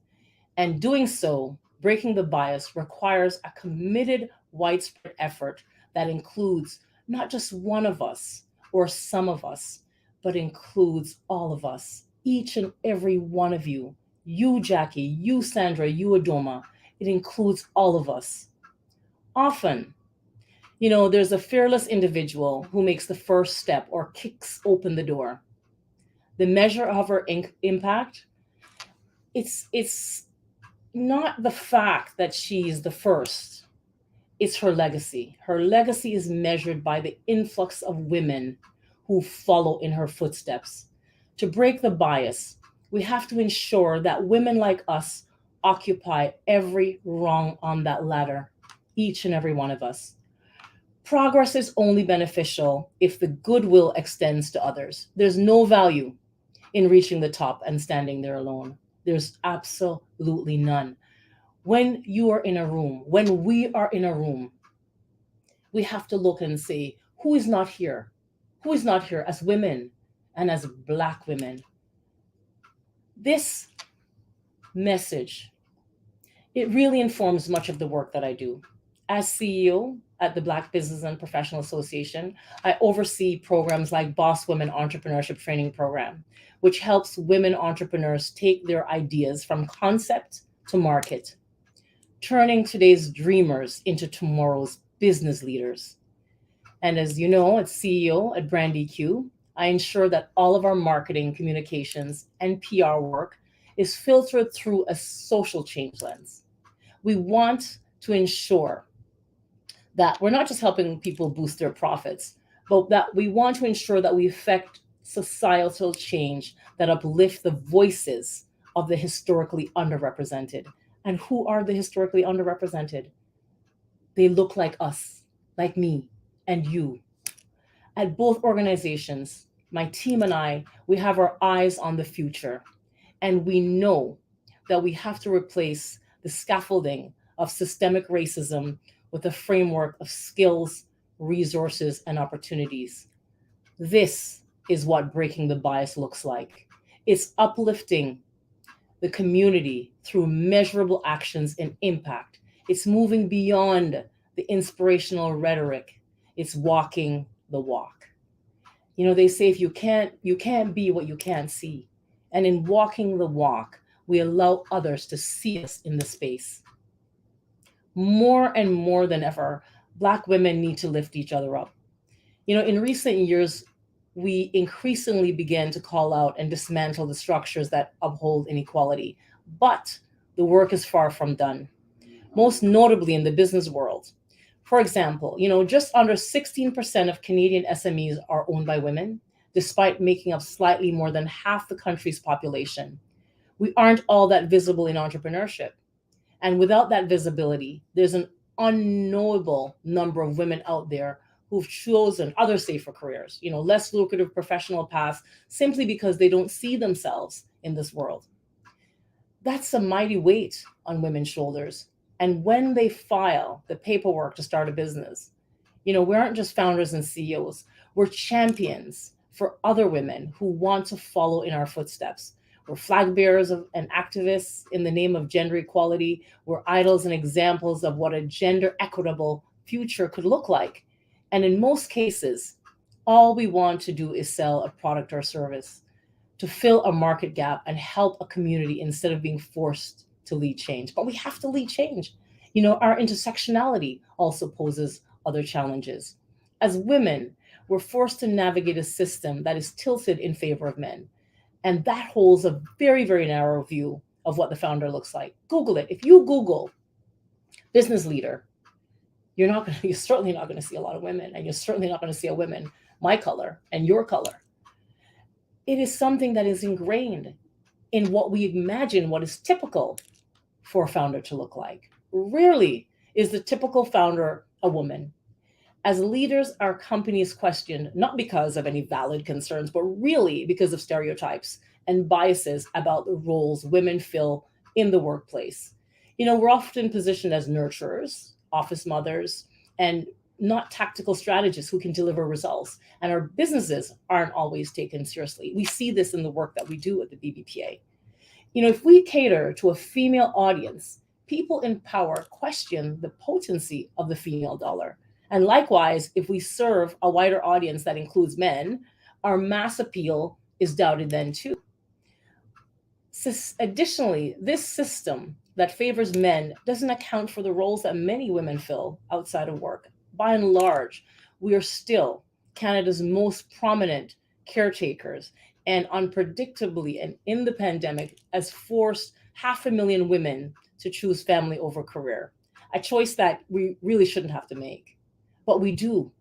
And doing so, breaking the bias, requires a committed, widespread effort that includes not just one of us or some of us, but includes all of us, each and every one of you. You, Jackie, you, Sandra, you, Adoma. It includes all of us. Often, you know, there's a fearless individual who makes the first step or kicks open the door. The measure of her impact, it's not the fact that she's the first, it's her legacy. Her legacy is measured by the influx of women who follow in her footsteps. To break the bias, we have to ensure that women like us occupy every rung on that ladder, each and every one of us. Progress is only beneficial if the goodwill extends to others. There's no value in reaching the top and standing there alone. There's absolutely none. When you are in a room, when we are in a room, we have to look and say, who is not here? Who is not here as women and as Black women? This message, it really informs much of the work that I do. As CEO at the Black Business and Professional Association, I oversee programs like Boss Women Entrepreneurship Training Program, which helps women entrepreneurs take their ideas from concept to market, turning today's dreamers into tomorrow's business leaders. And as you know, as CEO at Brand EQ, I ensure that all of our marketing, communications, and PR work is filtered through a social change lens. We want to ensure that we're not just helping people boost their profits, but that we want to ensure that we affect societal change that uplift the voices of the historically underrepresented. And who are the historically underrepresented? They look like us, like me and you. At both organizations, my team and I, we have our eyes on the future. And we know that we have to replace the scaffolding of systemic racism with a framework of skills, resources, and opportunities. This is what breaking the bias looks like. It's uplifting the community through measurable actions and impact. It's moving beyond the inspirational rhetoric. It's walking the walk. You know, they say if you can't be what you can't see. And in walking the walk, we allow others to see us in the space. More and more than ever, Black women need to lift each other up. You know, in recent years, we increasingly began to call out and dismantle the structures that uphold inequality. But the work is far from done, most notably in the business world. For example, you know, just under 16% of Canadian SMEs are owned by women, despite making up slightly more than half the country's population. We aren't all that visible in entrepreneurship. And without that visibility, there's an unknowable number of women out there who've chosen other safer careers, you know, less lucrative professional paths, simply because they don't see themselves in this world. That's a mighty weight on women's shoulders. And when they file the paperwork to start a business, you know, we aren't just founders and CEOs, we're champions for other women who want to follow in our footsteps. We're flag bearers and activists in the name of gender equality. We're idols and examples of what a gender equitable future could look like. And in most cases, all we want to do is sell a product or service to fill a market gap and help a community instead of being forced to lead change. But we have to lead change. You know, our intersectionality also poses other challenges. As women, we're forced to navigate a system that is tilted in favor of men. And that holds a very, very narrow view of what the founder looks like. Google it. If you Google business leader, you're certainly not going to see a lot of women, and you're certainly not going to see a woman my color and your color. It is something that is ingrained in what we imagine what is typical for a founder to look like. Rarely is the typical founder a woman. As leaders, our company is questioned, not because of any valid concerns, but really because of stereotypes and biases about the roles women fill in the workplace. You know, we're often positioned as nurturers, office mothers, and not tactical strategists who can deliver results. And our businesses aren't always taken seriously. We see this in the work that we do at the BBPA. You know, if we cater to a female audience, people in power question the potency of the female dollar. And likewise, if we serve a wider audience that includes men, our mass appeal is doubted then too. Additionally, this system that favors men doesn't account for the roles that many women fill outside of work. By and large, we are still Canada's most prominent caretakers, and unpredictably and in the pandemic has forced 500,000 women to choose family over career, a choice that we really shouldn't have to make. But we do.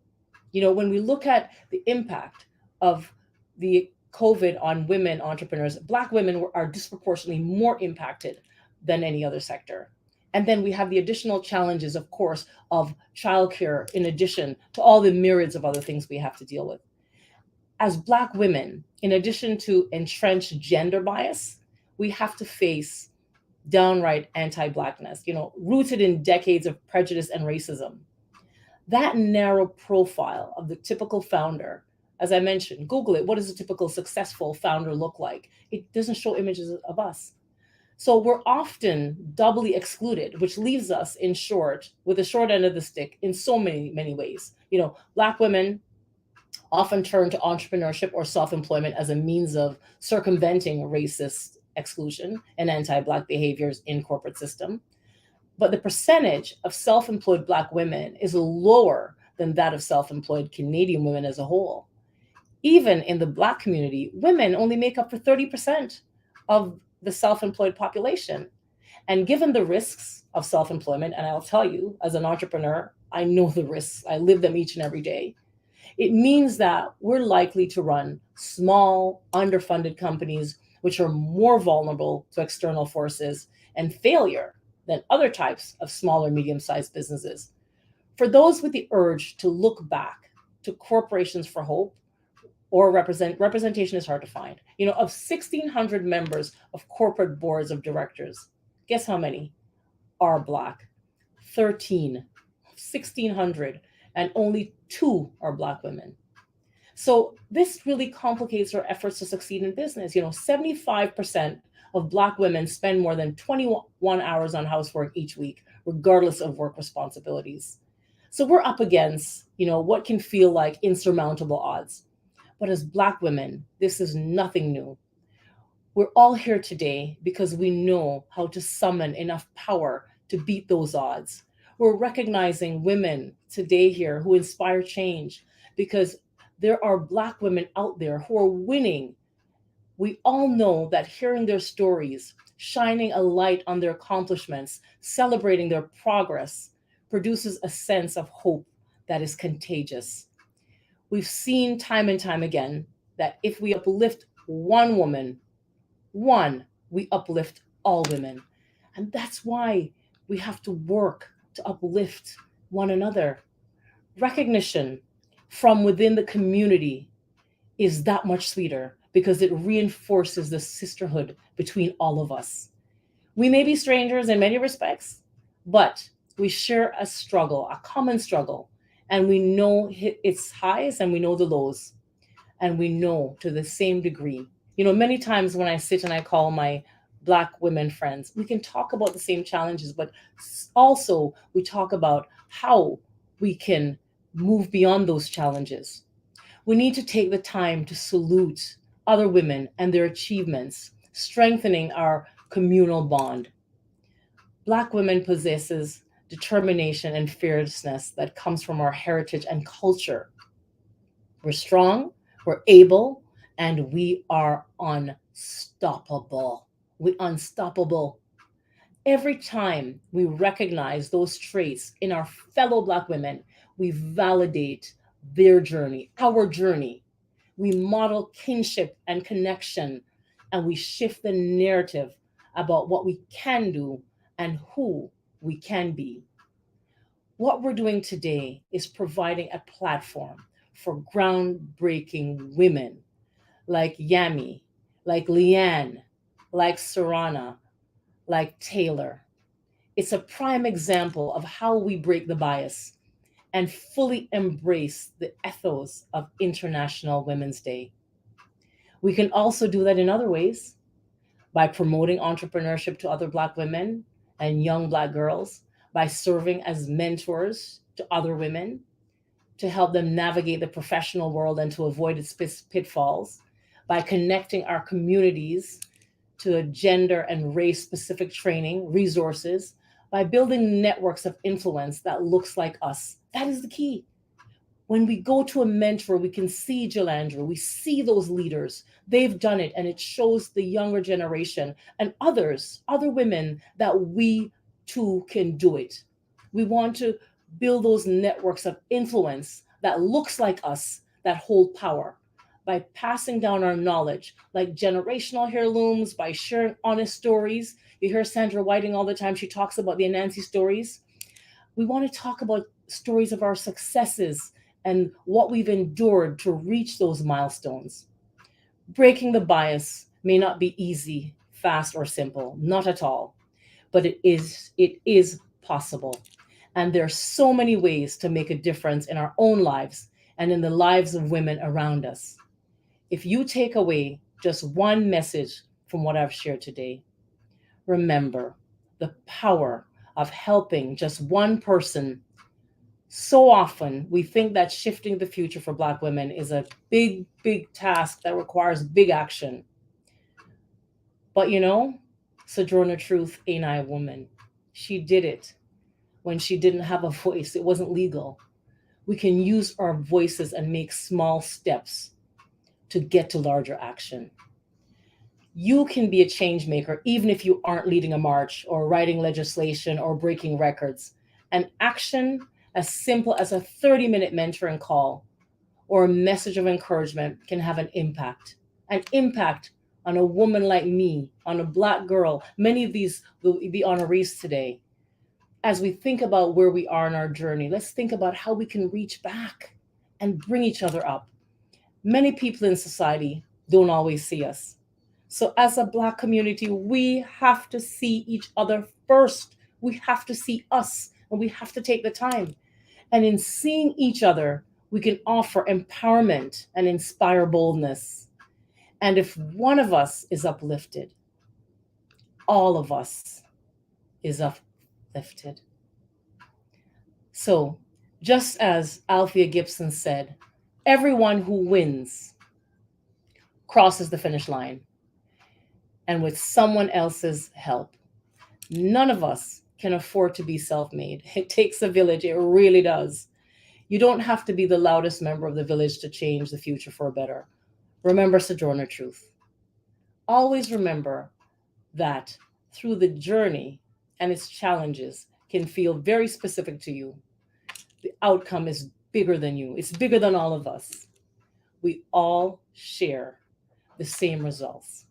You know, when we look at the impact of the COVID on women entrepreneurs, Black women are disproportionately more impacted than any other sector. And then we have the additional challenges, of course, of childcare, in addition to all the myriads of other things we have to deal with. As Black women, in addition to entrenched gender bias, we have to face downright anti-Blackness, rooted in decades of prejudice and racism. That narrow profile of the typical founder, as I mentioned, Google it. What does a typical successful founder look like? It doesn't show images of us. So we're often doubly excluded, which leaves us, in short, with the short end of the stick in so many, many ways. Black women often turn to entrepreneurship or self-employment as a means of circumventing racist exclusion and anti-Black behaviors in corporate system. But the percentage of self-employed Black women is lower than that of self-employed Canadian women as a whole. Even in the Black community, women only make up for 30% of the self-employed population. And given the risks of self-employment, and I'll tell you, as an entrepreneur, I know the risks. I live them each and every day. It means that we're likely to run small, underfunded companies, which are more vulnerable to external forces and failure than other types of smaller, medium-sized businesses. For those with the urge to look back to corporations for hope, or representation is hard to find. Of 1,600 members of corporate boards of directors, guess how many are Black? 13, 1,600, and only 2 are Black women. So this really complicates our efforts to succeed in business. 75% of Black women spend more than 21 hours on housework each week, regardless of work responsibilities. So we're up against, what can feel like insurmountable odds. But as Black women, this is nothing new. We're all here today because we know how to summon enough power to beat those odds. We're recognizing women today here who inspire change because there are Black women out there who are winning. We all know that hearing their stories, shining a light on their accomplishments, celebrating their progress, produces a sense of hope that is contagious. We've seen time and time again that if we uplift one woman, we uplift all women. And that's why we have to work to uplift one another. Recognition from within the community is that much sweeter because it reinforces the sisterhood between all of us. We may be strangers in many respects, but we share a struggle, a common struggle, and we know its highs and we know the lows, and we know to the same degree. Many times when I sit and I call my Black women friends, we can talk about the same challenges, but also we talk about how we can move beyond those challenges. We need to take the time to salute other women and their achievements, strengthening our communal bond. Black women possesses determination and fierceness that comes from our heritage and culture. We're strong, we're able, and we are unstoppable. We're unstoppable. Every time we recognize those traits in our fellow Black women, we validate their journey, our journey. We model kinship and connection, and we shift the narrative about what we can do and who we can be. What we're doing today is providing a platform for groundbreaking women like Yami, like Leanne, like Sarana, like Taylor. It's a prime example of how we break the bias and fully embrace the ethos of International Women's Day. We can also do that in other ways by promoting entrepreneurship to other Black women and young Black girls, by serving as mentors to other women to help them navigate the professional world and to avoid its pitfalls, by connecting our communities to a gender and race specific training, resources, by building networks of influence that looks like us. That is the key. When we go to a mentor, we can see Jill Andrew, we see those leaders. They've done it, and it shows the younger generation and other women, that we too can do it. We want to build those networks of influence that looks like us, that hold power. by passing down our knowledge, like generational heirlooms, by sharing honest stories. You hear Sandra Whiting all the time. She talks about the Anansi stories. We want to talk about stories of our successes and what we've endured to reach those milestones. Breaking the bias may not be easy, fast, or simple, not at all, but it is possible. And there are so many ways to make a difference in our own lives and in the lives of women around us. If you take away just one message from what I've shared today, remember the power of helping just one person. So often we think that shifting the future for Black women is a big, big task that requires big action. But Sojourner Truth ain't I a woman. She did it when she didn't have a voice. It wasn't legal. We can use our voices and make small steps to get to larger action. You can be a change maker even if you aren't leading a march or writing legislation or breaking records. An action as simple as a 30-minute mentoring call or a message of encouragement can have an impact on a woman like me, on a Black girl. Many of these will be honorees today. As we think about where we are in our journey, let's think about how we can reach back and bring each other up. Many people in society don't always see us. So as a Black community, we have to see each other first. We have to see us, and we have to take the time. And in seeing each other, we can offer empowerment and inspire boldness. And if one of us is uplifted, all of us is uplifted. So, just as Althea Gibson said, everyone who wins crosses the finish line, and with someone else's help. None of us can afford to be self-made. It takes a village, it really does. You don't have to be the loudest member of the village to change the future for better. Remember Sojourner Truth. Always remember that through the journey and its challenges can feel very specific to you. The outcome is bigger than you. It's bigger than all of us. We all share the same results.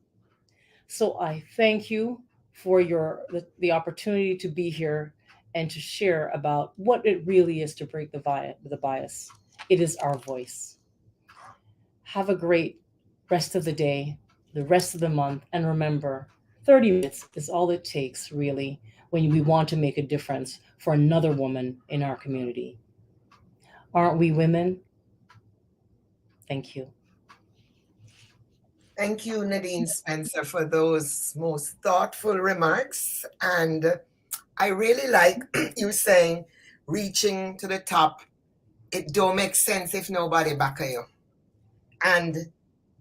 So I thank you for the opportunity to be here and to share about what it really is to break the bias. It is our voice. Have a great rest of the day, the rest of the month, and remember, 30 minutes is all it takes, really, when we want to make a difference for another woman in our community. Aren't we women? Thank you.
Thank you, Nadine Spencer, for those most thoughtful remarks. And I really like you saying, reaching to the top, it don't make sense if nobody back you. And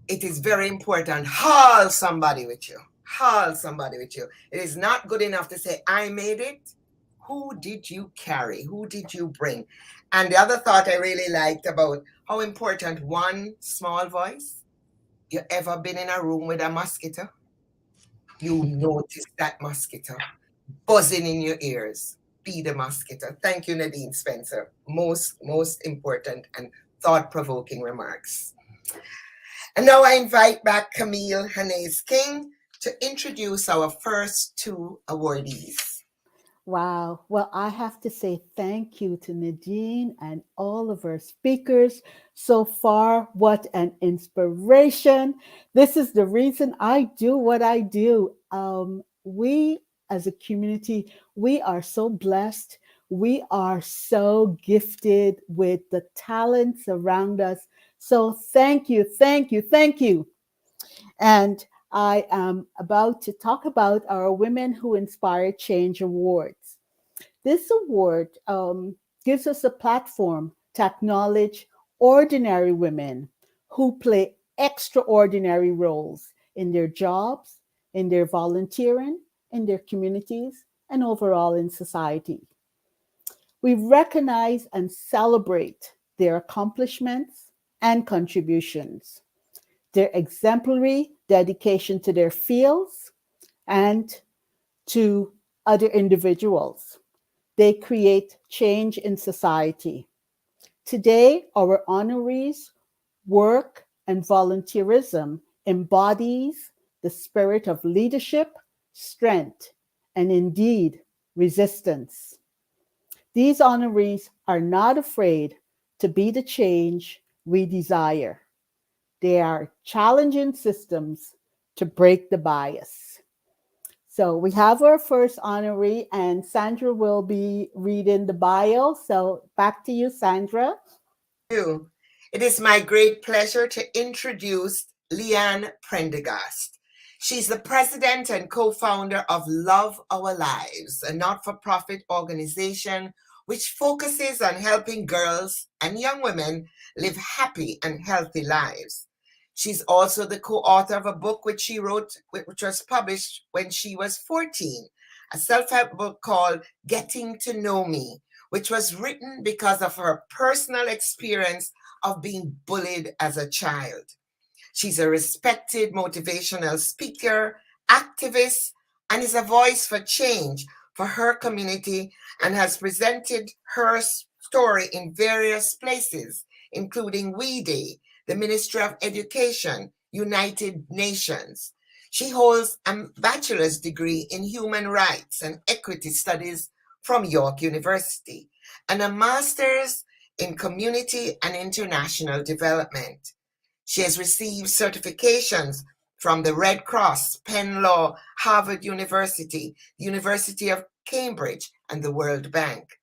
it is very important, haul somebody with you. Haul somebody with you. It is not good enough to say, I made it. Who did you carry? Who did you bring? And the other thought I really liked about how important one small voice. You ever been in a room with a mosquito? You notice that mosquito buzzing in your ears. Be the mosquito. Thank you, Nadine Spencer. Most important and thought-provoking remarks. And now I invite back Camille Hannes King to introduce our first two awardees.
Wow. Well, I have to say thank you to Nadine and all of our speakers so far. What an inspiration. This is the reason I do what I do. We as a community, we are so blessed. We are so gifted with the talents around us. So thank you, thank you, thank you. And I am about to talk about our Women Who Inspire Change Awards. This award gives us a platform to acknowledge ordinary women who play extraordinary roles in their jobs, in their volunteering, in their communities, and overall in society. We recognize and celebrate their accomplishments and contributions, their exemplary dedication to their fields and to other individuals. They create change in society. Today, our honorees work and volunteerism embodies the spirit of leadership, strength, and indeed resistance. These honorees are not afraid to be the change we desire. They are challenging systems to break the bias. So we have our first honoree, and Sandra will be reading the bio. So back to you, Sandra.
It is my great pleasure to introduce Leanne Prendergast. She's the president and co-founder of Love Our Lives, a not-for-profit organization which focuses on helping girls and young women live happy and healthy lives. She's also the co-author of a book which she wrote, which was published when she was 14, a self-help book called Getting to Know Me, which was written because of her personal experience of being bullied as a child. She's a respected motivational speaker, activist, and is a voice for change for her community, and has presented her story in various places, including We Day, the Ministry of Education, United Nations. She holds a bachelor's degree in human rights and equity studies from York University, and a master's in community and international development. She has received certifications from the Red Cross, Penn Law, Harvard University, the University of Cambridge, and the World Bank.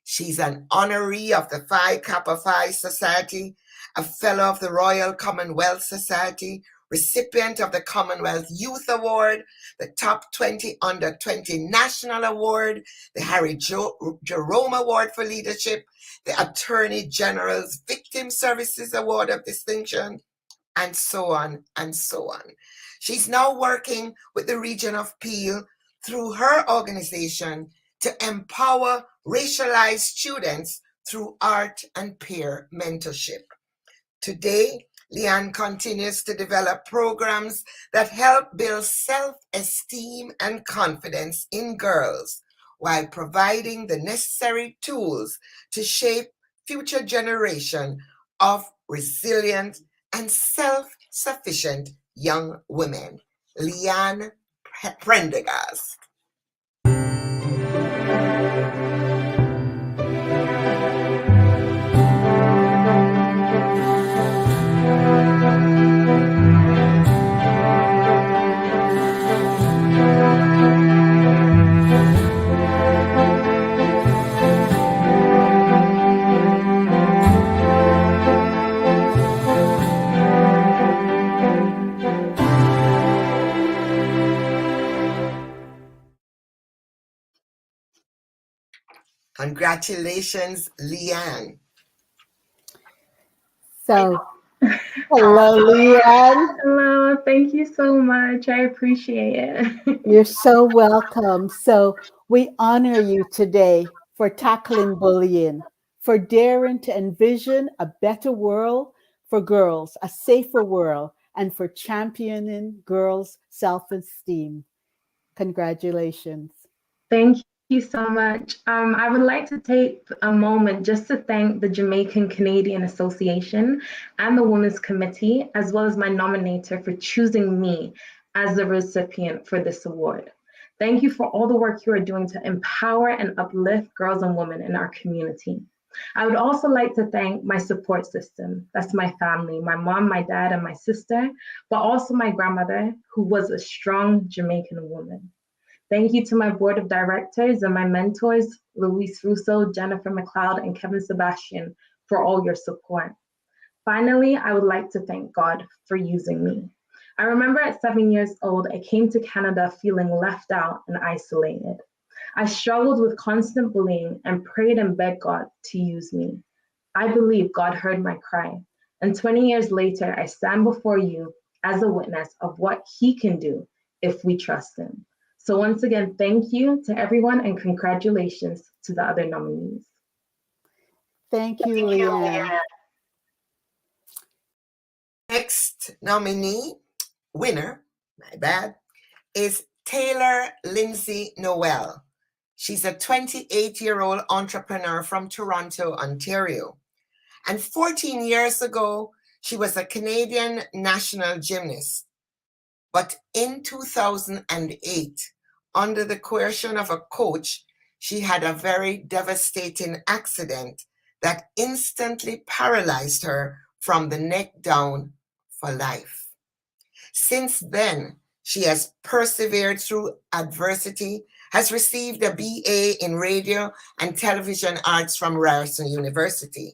She's an honoree of the Phi Kappa Phi Society, a fellow of the Royal Commonwealth Society, recipient of the Commonwealth Youth Award, the Top 20 Under 20 National Award, the Harry Jerome Award for Leadership, the Attorney General's Victim Services Award of Distinction, and so on and so on. She's now working with the region of Peel through her organization to empower racialized students through art and peer mentorship. Today, Leanne continues to develop programs that help build self-esteem and confidence in girls while providing the necessary tools to shape future generation of resilient and self-sufficient young women. Leanne Prendergast. Congratulations, Leanne.
So, hello, Leanne.
Hello, thank you so much. I appreciate it.
You're so welcome. So, we honor you today for tackling bullying, for daring to envision a better world for girls, a safer world, and for championing girls' self-esteem. Congratulations.
Thank you so much. I would like to take a moment just to thank the Jamaican Canadian Association and the Women's Committee, as well as my nominator, for choosing me as the recipient for this award. Thank you for all the work you are doing to empower and uplift girls and women in our community. I would also like to thank my support system. That's my family, my mom, my dad, and my sister, but also my grandmother, who was a strong Jamaican woman. Thank you to my board of directors and my mentors, Luis Russo, Jennifer McLeod, and Kevin Sebastian, for all your support. Finally, I would like to thank God for using me. I remember at 7 years old, I came to Canada feeling left out and isolated. I struggled with constant bullying and prayed and begged God to use me. I believe God heard my cry. And 20 years later, I stand before you as a witness of what He can do if we trust Him. So once again, thank you to everyone and congratulations to the other nominees.
Thank you, Leanne.
Next winner, is Taylor Lindsay Noel. She's a 28-year-old entrepreneur from Toronto, Ontario. And 14 years ago, She was a Canadian national gymnast, but in 2008, under the coercion of a coach, she had a very devastating accident that instantly paralyzed her from the neck down for life. Since then, she has persevered through adversity, has received a BA in radio and television arts from Ryerson University.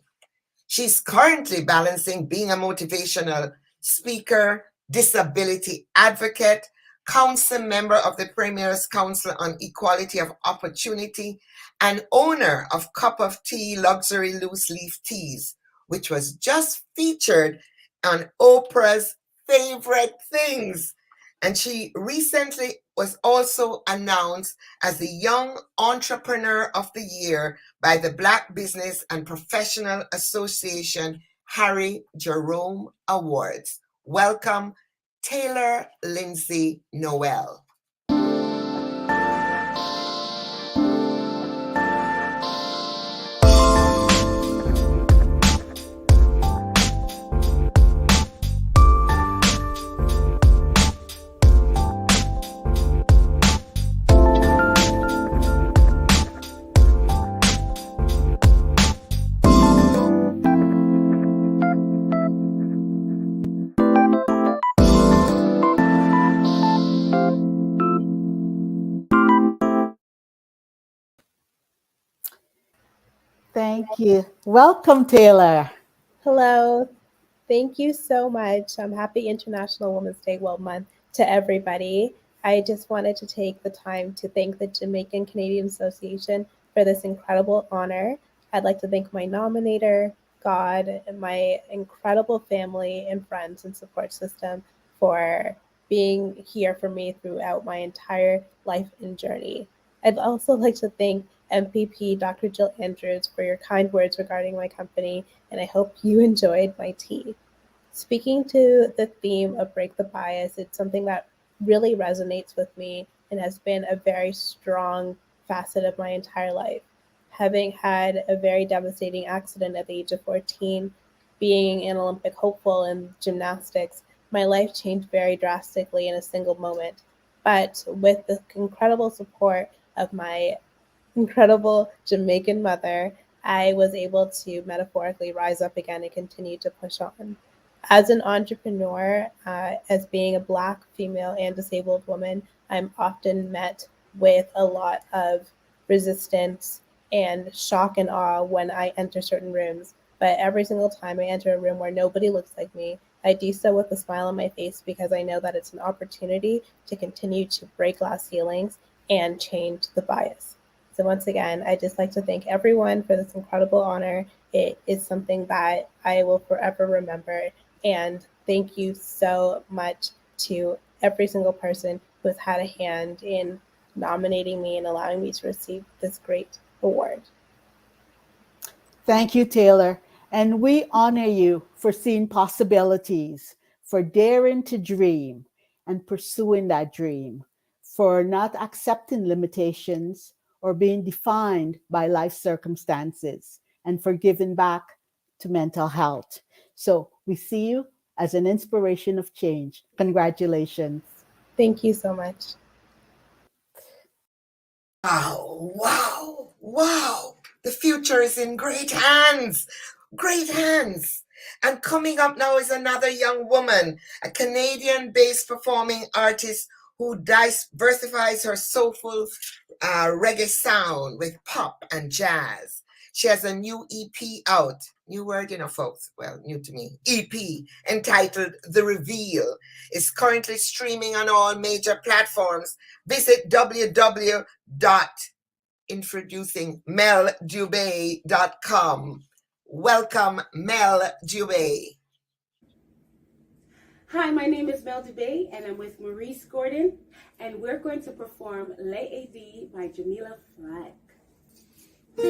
She's currently balancing being a motivational speaker, disability advocate, council member of the Premier's Council on Equality of Opportunity, and owner of Cup of Tea Luxury Loose Leaf Teas, which was just featured on Oprah's Favorite Things. And she recently was also announced as the Young Entrepreneur of the Year by the Black Business and Professional Association Harry Jerome Awards. Welcome, Taylor Lindsay Noel.
Thank you. Welcome, Taylor.
Hello. Thank you so much. Happy International Women's Day month to everybody. I just wanted to take the time to thank the Jamaican Canadian Association for this incredible honor. I'd like to thank my nominator, God, and my incredible family and friends and support system for being here for me throughout my entire life and journey. I'd also like to thank MPP Dr. Jill Andrews for your kind words regarding my company, and I hope you enjoyed my tea. Speaking to the theme of Break the Bias, it's something that really resonates with me and has been a very strong facet of my entire life. Having had a very devastating accident at the age of 14, being an Olympic hopeful in gymnastics, my life changed very drastically in a single moment. But with the incredible support of my incredible Jamaican mother, I was able to metaphorically rise up again and continue to push on. As an entrepreneur, as being a Black, female, and disabled woman, I'm often met with a lot of resistance and shock and awe when I enter certain rooms. But every single time I enter a room where nobody looks like me, I do so with a smile on my face because I know that it's an opportunity to continue to break glass ceilings and change the bias. So once again, I'd just like to thank everyone for this incredible honor. It is something that I will forever remember. And thank you so much to every single person who has had a hand in nominating me and allowing me to receive this great award.
Thank you, Taylor. And we honor you for seeing possibilities, for daring to dream and pursuing that dream, for not accepting limitations or being defined by life circumstances, and for giving back to mental health. So we see you as an inspiration of change. Congratulations.
Thank you so much.
Wow, wow, wow. The future is in great hands. Great hands. And coming up now is another young woman, a Canadian-based performing artist who diversifies her soulful reggae sound with pop and jazz. She has a new EP out. New word, folks. Well, new to me. EP entitled The Reveal. It's currently streaming on all major platforms. Visit www.introducingmeldubay.com. Welcome, Mel Dubay.
Hi, my name is Mel Dubay, and I'm with Maurice Gordon, and we're going to perform Lay AD by Jamila Flack. I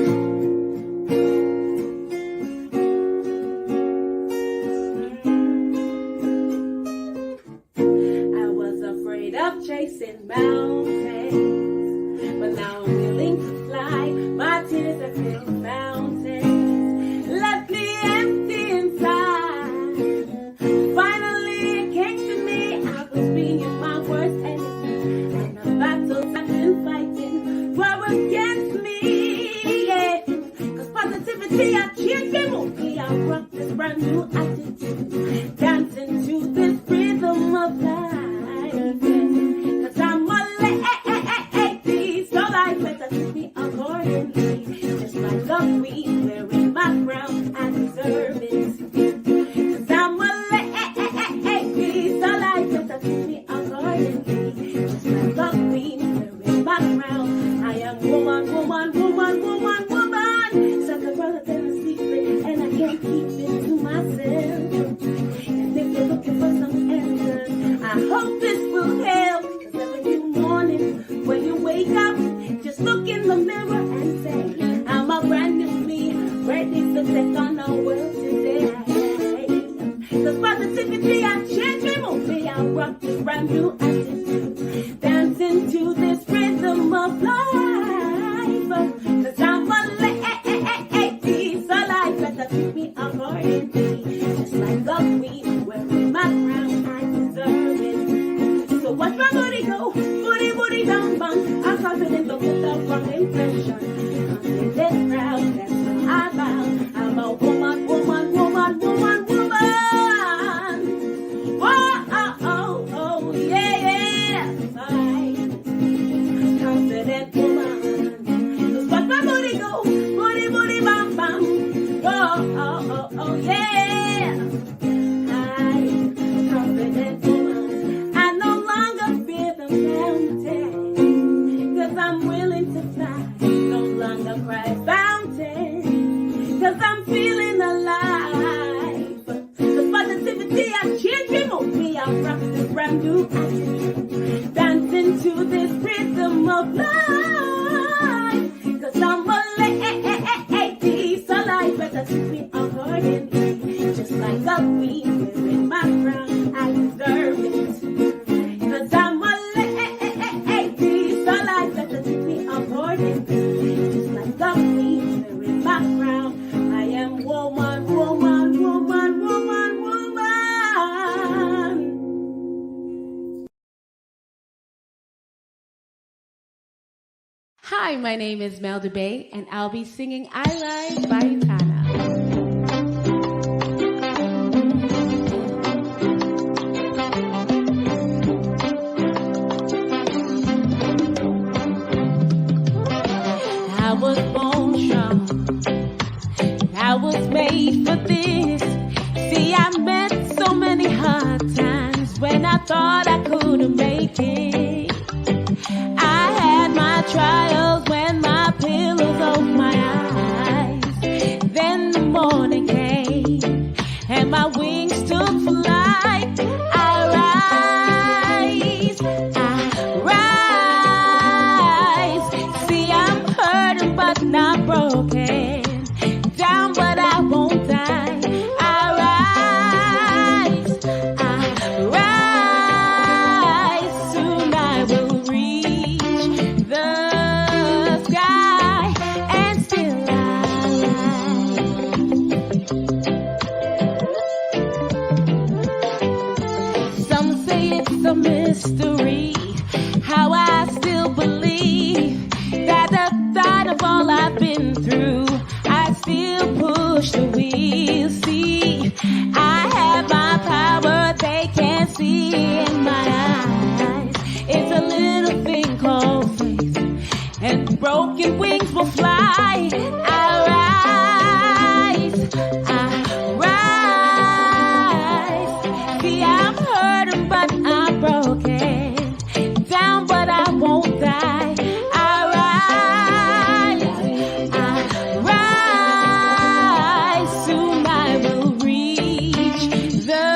was afraid of chasing mountains, but now I'm willing to fly. My tears have filled fountains, left me empty inside. positivity, I change me, move me, I rock this brand new attitude, dancing to this rhythm of life. Cause I'm a lady, so life better treat me accordingly. Just like a queen wearing my crown, I deserve it. Cause I'm a lady, so life better treat me accordingly. Just like a queen wearing my crown, I am woman, woman, woman, woman, woman. Such a brother than a secret, and I can't keep it to myself. And if you're looking for some answers, I hope this will help. Cause every morning when you wake up, just look in the mirror and say, I'm a brand new me, ready to take on the world today. Cause positivity, I change me, move me, I rock this brand new attitude, dancing to this rhythm of life. Cause I'm a lady, so life better treat me accordingly. Just like a queen wearing my crown, I deserve it. So watch my booty go, booty, booty, bang, bang. I'm confident don't get the wrong impression. Confident, proud, that's when I bow. I'm a woman, woman, woman, woman, woman. Oh, oh, oh, oh, yeah, yeah. Alright. Confident woman. Just watch my booty go, booty, booty, bam, bam. Oh, oh, oh, oh, yeah. Hi, confident woman. I no longer fear the mountain, cause I'm willing to fly. No longer cry fountain, cause I'm feeling alive. The positivity, I change me, move me, I rock this brand new attitude, dancing to this rhythm of life. Cause I'm a lady, so life better treat me accordingly. Just like a queen wearing my crown, I deserve it. Cause I'm a lady, so life better treat me accordingly. Just like a queen wearing my crown, I am woman, woman, woman, woman, woman.
Hi, my name is Mel DeBay, and I'll be singing I Rise by Tana. I was born strong. I was made for this. See, I met so many hard times when I thought I couldn't make it. I had my trials when my pillows opened my eyes. Then the morning came and my wings took flight. I rise, see, I'm hurting but not broken, down but I won't die. I rise, soon I will reach the sky, and still I rise. Some say it's a mystery how I still believe that the thought of all I've been through, I still push the wheel. See, I have my power they can't see in my eyes. It's a little thing called faith, and broken wings will fly. I rise. See, I'm hurting but I'm broken, down but I won't die. I rise, soon I will reach the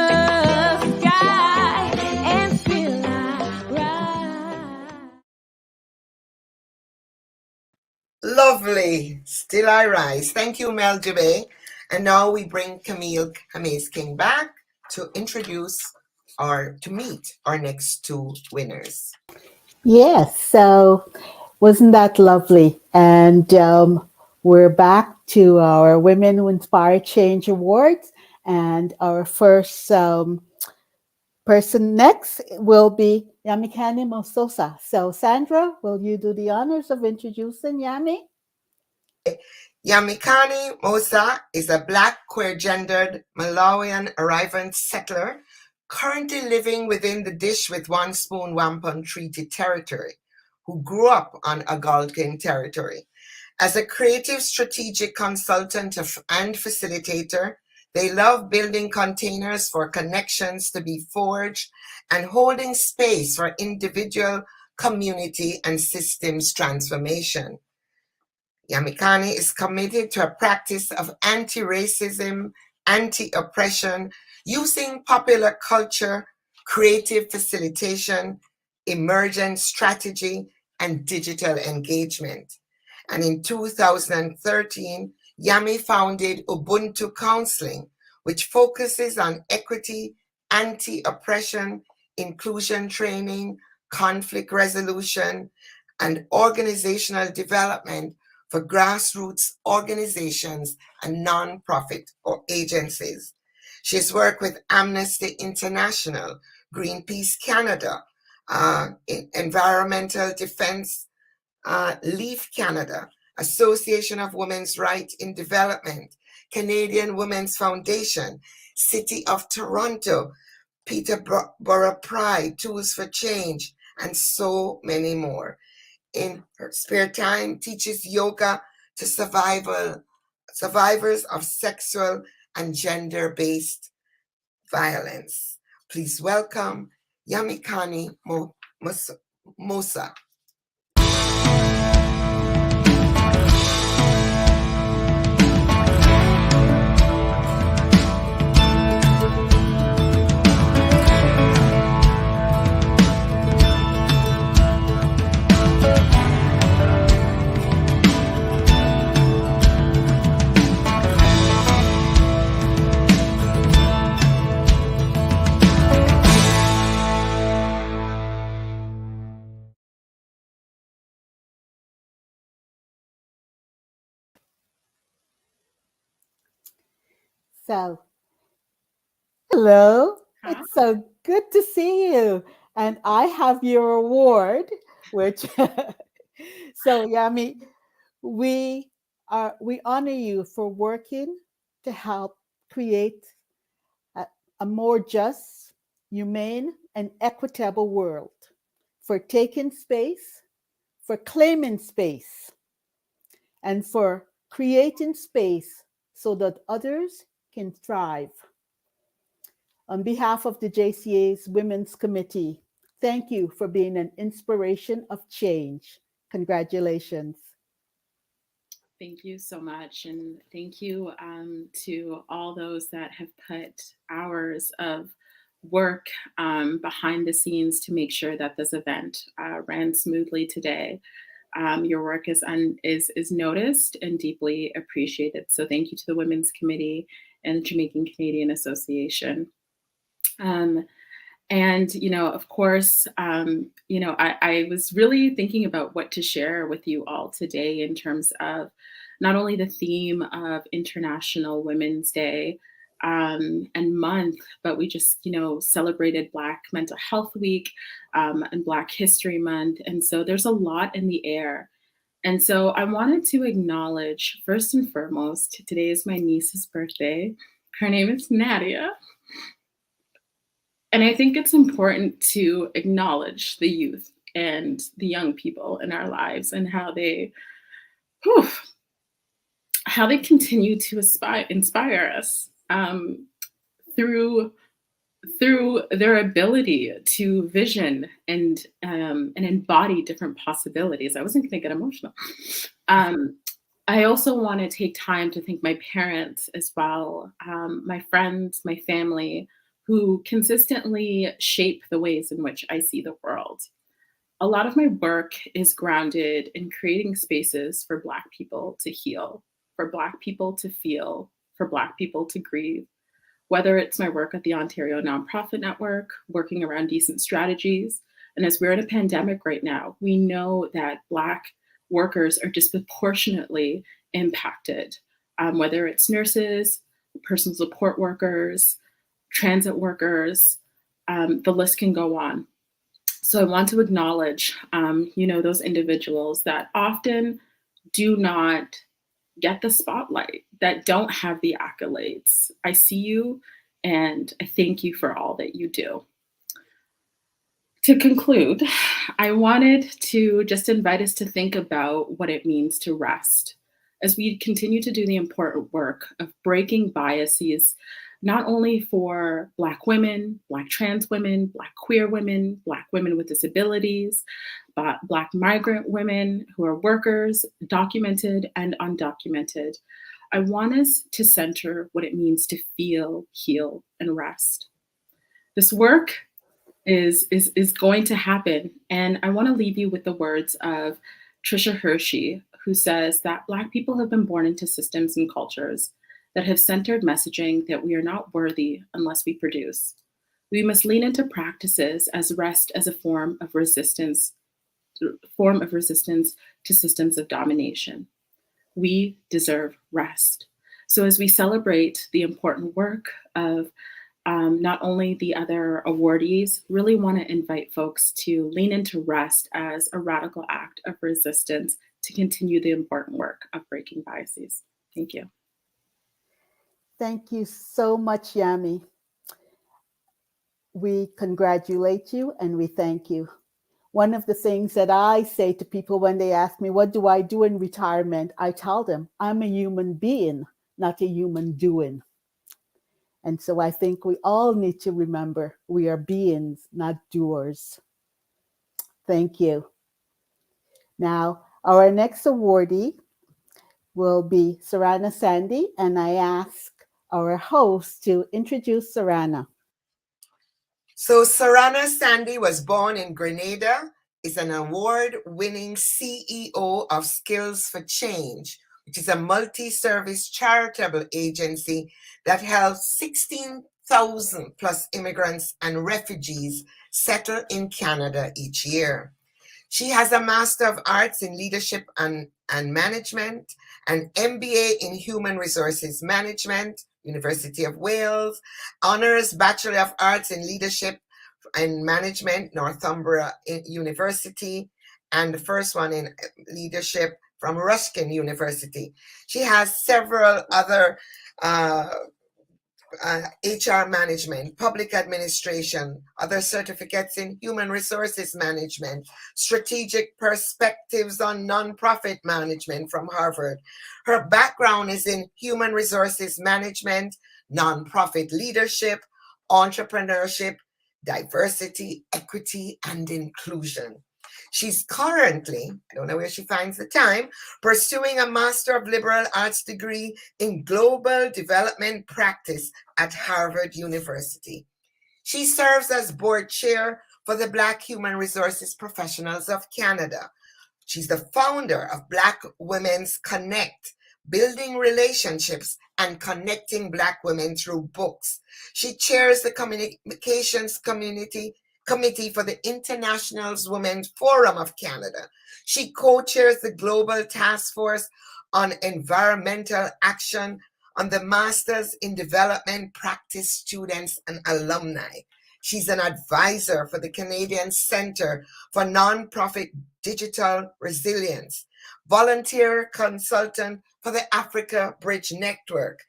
sky, and still I rise.
Lovely. Still I rise. Thank you, Mel Dubé. And now we bring Camille Hames King back to introduce or to meet our next two winners.
Yes, so wasn't that lovely? And we're back to our Women Who Inspire Change Awards. And our first person next will be Yamikani Mososa. So Sandra, will you do the honors of introducing Yami?
Yamikani Mosa is a Black queer-gendered Malawian arrivant settler currently living within the Dish with One Spoon Wampum Treaty Territory, who grew up on Algonquin territory. As a creative strategic consultant and facilitator, they love building containers for connections to be forged and holding space for individual, community, and systems transformation. Yamikani is committed to a practice of anti-racism, anti-oppression, using popular culture, creative facilitation, emergent strategy, and digital engagement. And in 2013, Yami founded Ubuntu Counseling, which focuses on equity, anti-oppression, inclusion training, conflict resolution, and organizational development for grassroots organizations and nonprofit agencies. She's worked with Amnesty International, Greenpeace Canada, Environmental Defense Leaf Canada, Association of Women's Rights in Development, Canadian Women's Foundation, City of Toronto, Peterborough Pride, Tools for Change, and so many more. In her spare time, teaches yoga to survivors of sexual and gender-based violence. Please welcome Yamikani Mosa.
So, hello. It's so good to see you. And I have your award, which so Yami, we honor you for working to help create a more just, humane, and equitable world, for taking space, for claiming space, and for creating space so that others can thrive. On behalf of the JCA's Women's Committee, thank you for being an inspiration of change. Congratulations.
Thank you so much. And thank you to all those that have put hours of work behind the scenes to make sure that this event ran smoothly today. Your work is noticed and deeply appreciated. So thank you to the Women's Committee and the Jamaican Canadian Association. And, of course, I was really thinking about what to share with you all today in terms of not only the theme of International Women's Day and month, but we just, celebrated Black Mental Health Week and Black History Month. And so there's a lot in the air. And so I wanted to acknowledge, first and foremost, today is my niece's birthday. Her name is Nadia. And I think it's important to acknowledge the youth and the young people in our lives and how they continue to inspire us through their ability to vision and embody different possibilities. I wasn't going to get emotional. I also want to take time to thank my parents as well, my friends, my family, who consistently shape the ways in which I see the world. A lot of my work is grounded in creating spaces for Black people to heal, for Black people to feel, for Black people to grieve. Whether it's my work at the Ontario Nonprofit Network, working around decent strategies, and as we're in a pandemic right now, we know that Black workers are disproportionately impacted, whether it's nurses, personal support workers, transit workers, the list can go on. So I want to acknowledge, those individuals that often do not get the spotlight, that don't have the accolades. I see you, and I thank you for all that you do. To conclude, I wanted to just invite us to think about what it means to rest as we continue to do the important work of breaking biases, not only for Black women, Black trans women, Black queer women, Black women with disabilities, but Black migrant women who are workers, documented and undocumented. I want us to center what it means to feel, heal, and rest. This work is going to happen. And I want to leave you with the words of Tricia Hershey, who says that Black people have been born into systems and cultures that have centered messaging that we are not worthy unless we produce. We must lean into practices as rest as a form of resistance to systems of domination. We deserve rest. So as we celebrate the important work of not only the other awardees, really want to invite folks to lean into rest as a radical act of resistance to continue the important work of breaking biases. Thank you.
Thank you so much, Yami. We congratulate you and we thank you. One of the things that I say to people when they ask me, what do I do in retirement? I tell them, I'm a human being, not a human doing. And so I think we all need to remember we are beings, not doers. Thank you. Now, our next awardee will be Sarana Sandy, and I ask our host to introduce Sarana.
So Sarana Sandy was born in Grenada, is an award-winning CEO of Skills for Change, which is a multi-service charitable agency that helps 16,000 plus immigrants and refugees settle in Canada each year. She has a Master of Arts in Leadership and Management, an MBA in Human Resources Management, University of Wales, Honours Bachelor of Arts in Leadership and Management, Northumbria University, and the first one in Leadership from Ruskin University. She has several other HR management, public administration, other certificates in human resources management, strategic perspectives on nonprofit management from Harvard. Her background is in human resources management, nonprofit leadership, entrepreneurship, diversity, equity, and inclusion. She's currently, I don't know where she finds the time, pursuing a Master of Liberal Arts degree in Global Development Practice at Harvard University. She serves as board chair for the Black Human Resources Professionals of Canada. She's the founder of Black Women's Connect, building relationships and connecting Black women through books. She chairs the Communications Committee for the International Women's Forum of Canada. She co-chairs the Global Task Force on Environmental Action on the Masters in Development Practice students and alumni. She's an advisor for the Canadian Centre for Nonprofit Digital Resilience, volunteer consultant for the Africa Bridge Network,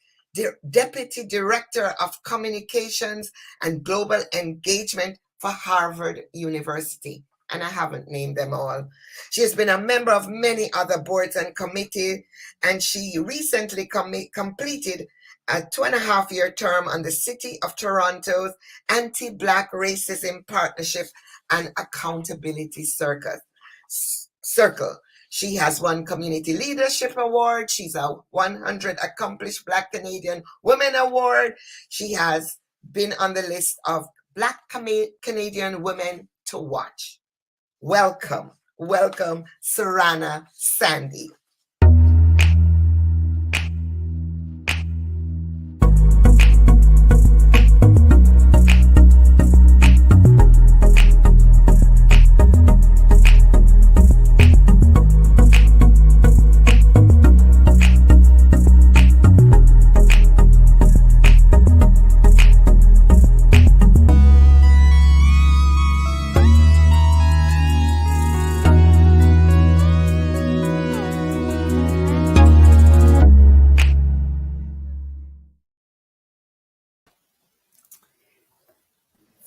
Deputy Director of Communications and Global Engagement for Harvard University, and I haven't named them all. She has been a member of many other boards and committees, and she recently completed a 2.5-year term on the City of Toronto's Anti-Black Racism Partnership and Accountability Circle. She has won Community Leadership Award. She's a 100 Accomplished Black Canadian Women Award. She has been on the list of Black Canadian women to watch. Welcome, welcome, Sarana Sandy.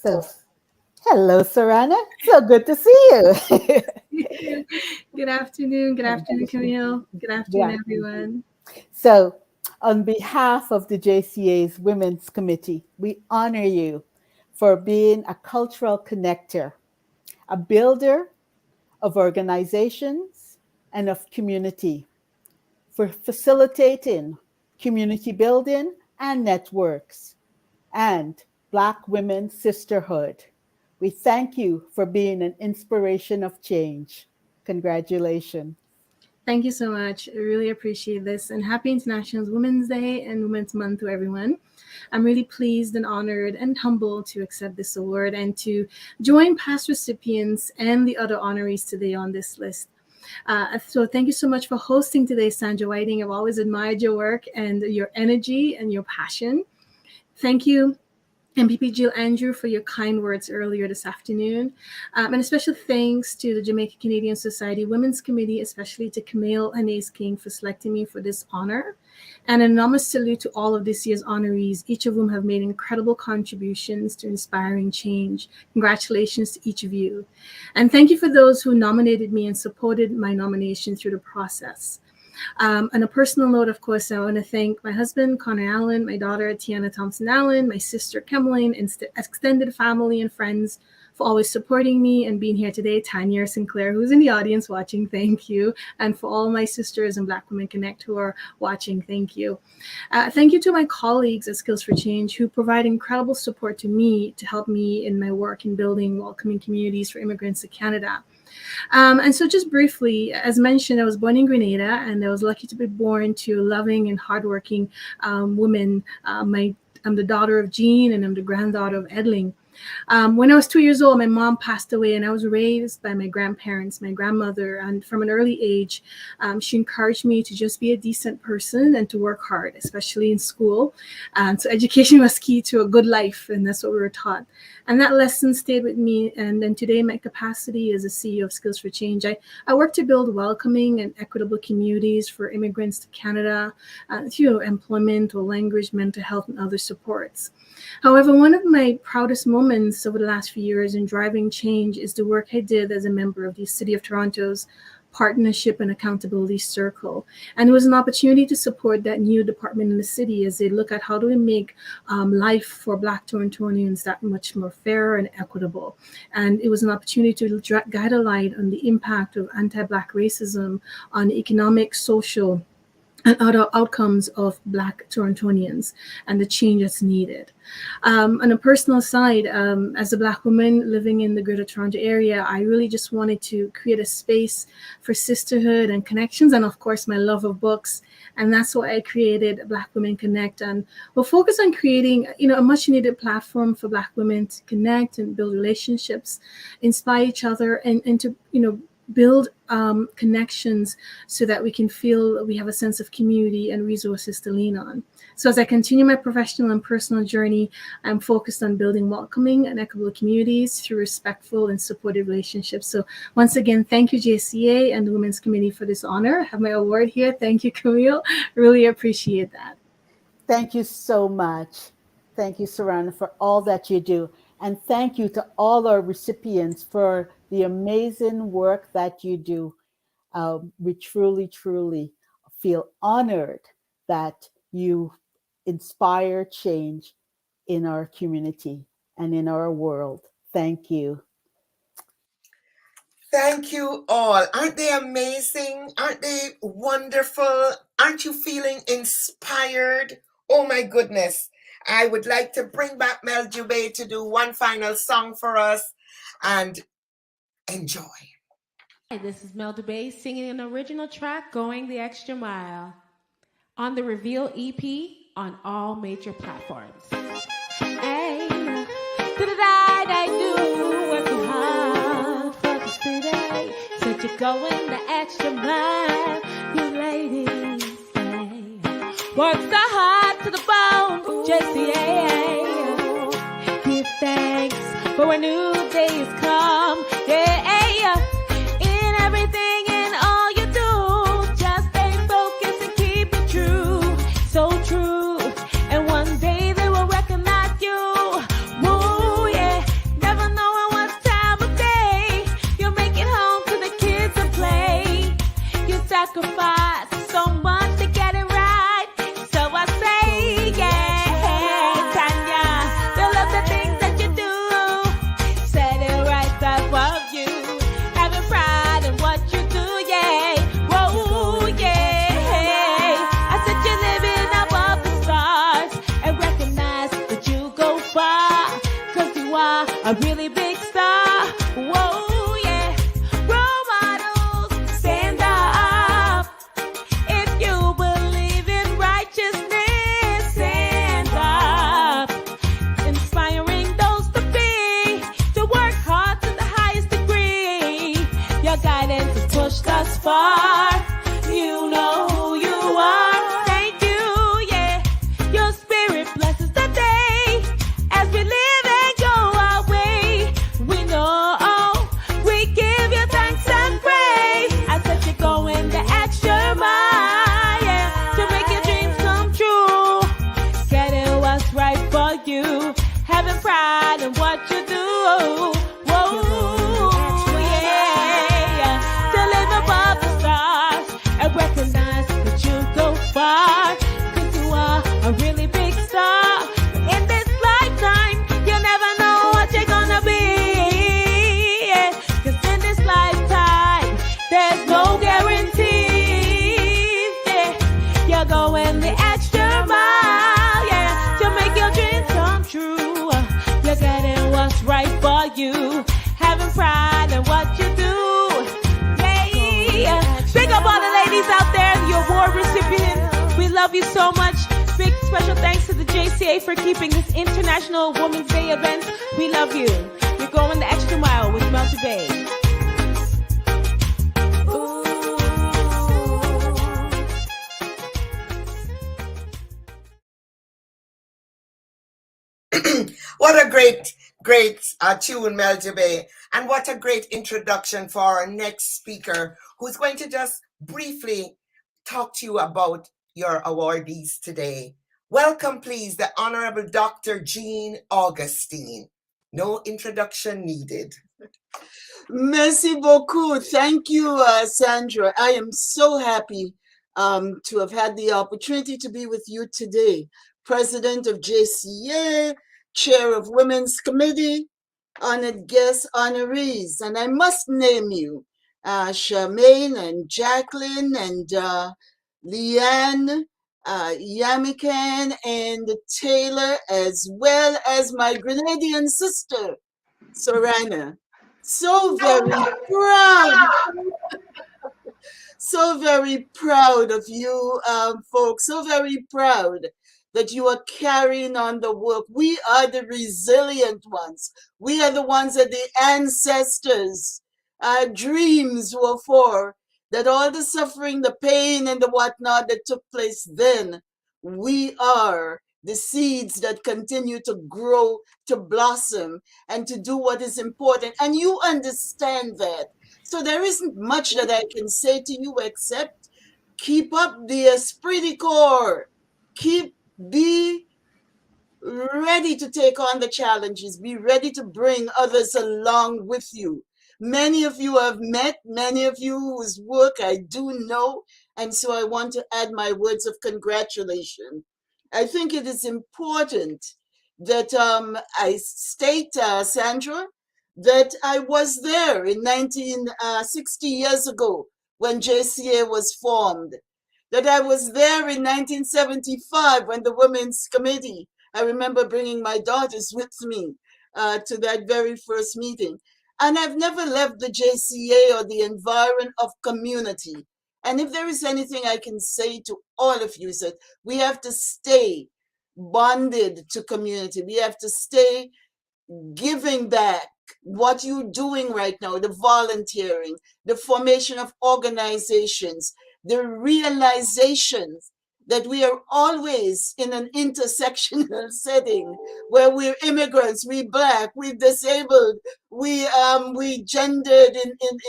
So, hello, Sarana. So good to see you.
Good afternoon. Good afternoon, Camille. Good afternoon, everyone.
So, on behalf of the JCA's Women's Committee, we honor you for being a cultural connector, a builder of organizations and of community, for facilitating community building and networks, and Black women's sisterhood. We thank you for being an inspiration of change. Congratulations.
Thank you so much. I really appreciate this. And happy International Women's Day and Women's Month to everyone. I'm really pleased and honored and humbled to accept this award and to join past recipients and the other honorees today on this list. So thank you so much for hosting today, Sandra Whiting. I've always admired your work and your energy and your passion. Thank you, MPP Jill Andrew, for your kind words earlier this afternoon. And a special thanks to the Jamaica Canadian Society Women's Committee, especially to Camille Anais King for selecting me for this honor. And an enormous salute to all of this year's honorees, each of whom have made incredible contributions to inspiring change. Congratulations to each of you. And thank you for those who nominated me and supported my nomination through the process. On a personal note, of course, I want to thank my husband, Connor Allen, my daughter, Tiana Thompson Allen, my sister, Kemmeline, and extended family and friends for always supporting me and being here today. Tanya Sinclair, who's in the audience watching, thank you. And for all my sisters and Black Women Connect who are watching, thank you. Thank you to my colleagues at Skills for Change who provide incredible support to me to help me in my work in building welcoming communities for immigrants to Canada. And so just briefly, as mentioned, I was born in Grenada and I was lucky to be born to a loving and hardworking woman. I'm the daughter of Jean and I'm the granddaughter of Edling. When I was 2 years old, my mom passed away and I was raised by my grandparents, my grandmother, and from an early age, she encouraged me to just be a decent person and to work hard, especially in school. So education was key to a good life, and that's what we were taught. And that lesson stayed with me. And then today, my capacity as a CEO of Skills for Change, I work to build welcoming and equitable communities for immigrants to Canada through employment or language, mental health, and other supports. However, one of my proudest moments over the last few years in driving change is the work I did as a member of the City of Toronto's Partnership and Accountability Circle. And it was an opportunity to support that new department in the city as they look at how do we make life for Black Torontonians that much more fair and equitable. And it was an opportunity to guide a light on the impact of anti-Black racism on economic, social, and other outcomes of Black Torontonians and the change that's needed. On a personal side, as a Black woman living in the Greater Toronto area, I really just wanted to create a space for sisterhood and connections, and of course, my love of books. And that's why I created Black Women Connect. And we'll focus on creating, a much needed platform for Black women to connect and build relationships, inspire each other, and to, build connections so that we can feel we have a sense of community and resources to lean on. So as I continue my professional and personal journey, I'm focused on building welcoming and equitable communities through respectful and supportive relationships. So once again, thank you, JCA and the Women's Committee for this honor. I have my award here. Thank you, Camille. Really appreciate that.
Thank you so much. Thank you, Sarana, for all that you do. And thank you to all our recipients for the amazing work that you do. We truly, truly feel honored that you inspire change in our community and in our world. Thank you.
Thank you all. Aren't they amazing? Aren't they wonderful? Aren't you feeling inspired? Oh my goodness. I would like to bring back Mel Jubei to do one final song for us and enjoy.
Hi, this is Mel Jubei singing an original track, Going the Extra Mile, on the Reveal EP on all major platforms. Hey, I do work hard for the city, so you're going the extra mile, you ladies. Works the heart to the bone, JCA. Give thanks for a new day has come. Yeah, in everything and all you do, just stay focused and keep it true. So true. And one day they will recognize you. Woo, yeah. a really big star. Whoa, yeah. Role models, stand up. If you believe in righteousness, stand up. Inspiring those to work hard to the highest degree. Your guidance has pushed us far. You know who you are. Thank you, yeah. Your spirit blesses the day as we live and go our way. We know we give you thanks and praise. I said you're going the extra mile, yeah, to make your dreams come true. Getting what's right for you, having pride in what you do. Whoa, yeah, to live above the stars and recognize that you go far. 'Cause you are a really big star. In this lifetime, you never know what you're gonna be. Yeah. 'Cause in this lifetime, there's no guarantees. Yeah. You're going the extra mile, yeah, to make your dreams come true. You're getting what's right for you, having pride in what you do. Yeah. Big up all the ladies out there, the award recipients. We love you so much. Big special thanks to the JCA for keeping this International Women's Day event. We love you. You're going the extra mile with Melty Bay.
What a great tune, Melty Bay. And what a great introduction for our next speaker, who's going to just briefly talk to you about your awardees today. Welcome, please, the Honorable Dr. Jean Augustine. No introduction needed.
Merci beaucoup. Thank you, Sandra. I am so happy to have had the opportunity to be with you today. President of JCA, Chair of Women's Committee, honored guests, honorees, and I must name you, Charmaine and Jacqueline and Leanne, Yamikan and Taylor, as well as my Grenadian sister, Sorana. So very proud. So very proud of you folks, so very proud that you are carrying on the work. We are the resilient ones. We are the ones that the ancestors' dreams were for, that all the suffering, the pain, and the whatnot that took place then, we are the seeds that continue to grow, to blossom, and to do what is important. And you understand that. So there isn't much that I can say to you except keep up the esprit de corps. Be ready to take on the challenges. Be ready to bring others along with you. Many of you I've met, many of you whose work I do know, and so I want to add my words of congratulation. I think it is important that I state, Sandra, that I was there in 60 years ago when JCA was formed, that I was there in 1975 when the Women's Committee, I remember bringing my daughters with me to that very first meeting. And I've never left the JCA or the environment of community. And if there is anything I can say to all of you is that we have to stay bonded to community. We have to stay giving back what you're doing right now, the volunteering, the formation of organizations, the realizations that we are always in an intersectional setting where we're immigrants, we Black, we disabled, we gendered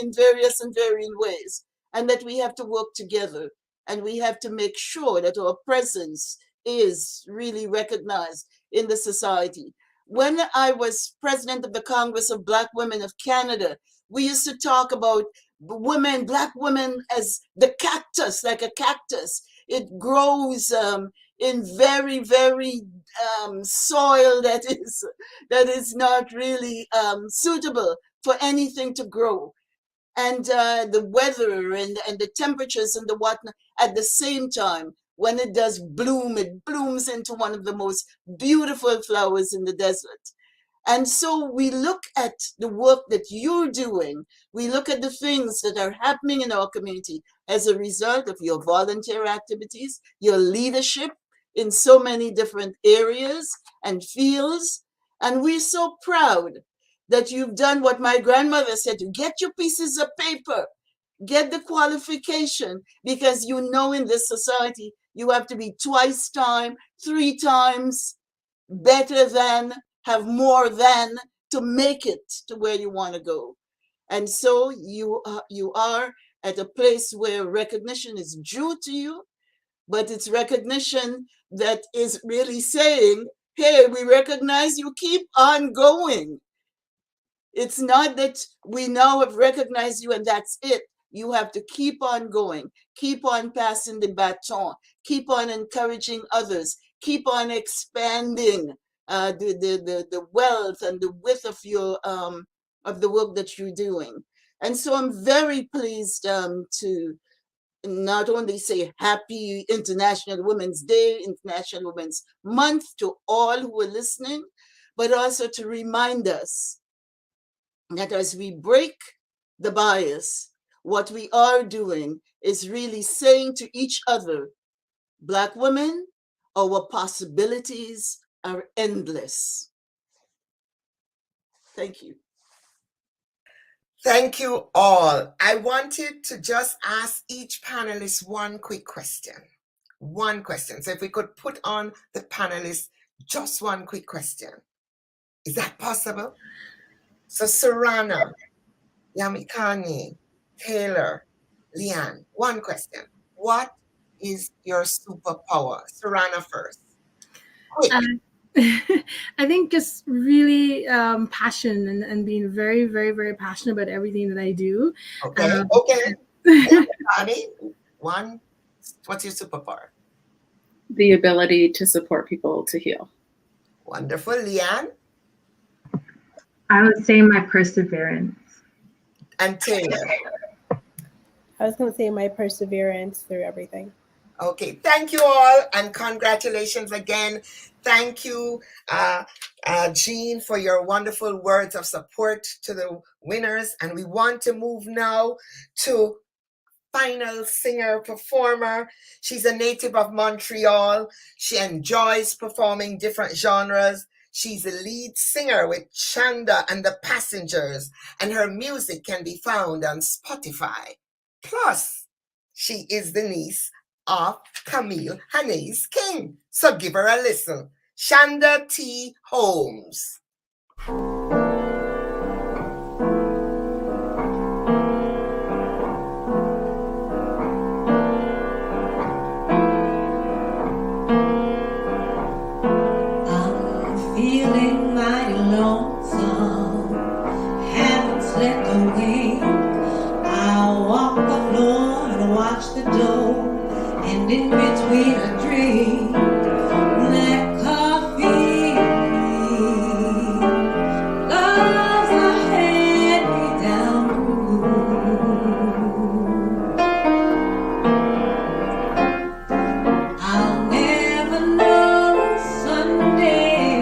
in various and varying ways, and that we have to work together and we have to make sure that our presence is really recognized in the society. When I was president of the Congress of Black Women of Canada, we used to talk about women, Black women, as the cactus, like a cactus. It grows in very, very soil that is not really suitable for anything to grow. And the weather and the temperatures and the whatnot, at the same time, when it does bloom, it blooms into one of the most beautiful flowers in the desert. And so we look at the work that you're doing. We look at the things that are happening in our community as a result of your volunteer activities, your leadership in so many different areas and fields. And we're so proud that you've done what my grandmother said, to get your pieces of paper, get the qualification, because you know in this society, you have to be twice time, 3 times better than, have more than, to make it to where you want to go. And so you are at a place where recognition is due to you, but it's recognition that is really saying, hey, we recognize you, keep on going. It's not that we now have recognized you and that's it. You have to keep on going, keep on passing the baton, keep on encouraging others, keep on expanding the wealth and the width of your of the work that you're doing. And so I'm very pleased to not only say Happy International Women's Day, International Women's Month to all who are listening, but also to remind us that as we break the bias, what we are doing is really saying to each other, Black women, our possibilities are endless. Thank you.
Thank you all. I wanted to just ask each panelist one quick question. One question. So if we could put on the panelists just one quick question. Is that possible? So Sarana, Yamikani, Taylor, Leanne, one question. What is your superpower? Sarana first.
I think just really passion and being very, very, very passionate about everything that I do.
Okay. Yamikani, what's your superpower?
The ability to support people to heal.
Wonderful. Leanne?
I would say my perseverance.
And Taylor?
I was going to say my perseverance through everything.
Okay, thank you all, and congratulations again. Thank you, Jean, for your wonderful words of support to the winners. And we want to move now to final singer-performer. She's a native of Montreal. She enjoys performing different genres. She's a lead singer with Chanda and the Passengers, and her music can be found on Spotify. Plus, she is the niece of Camille Hannes King. So give her a listen. Chanda T. Holmes.
Feeling mighty lonesome, haven't slept a wink. I'll walk the floor and watch the door, and in between a drink, black coffee. Love's a hand-me-down rule. I'll never know Sunday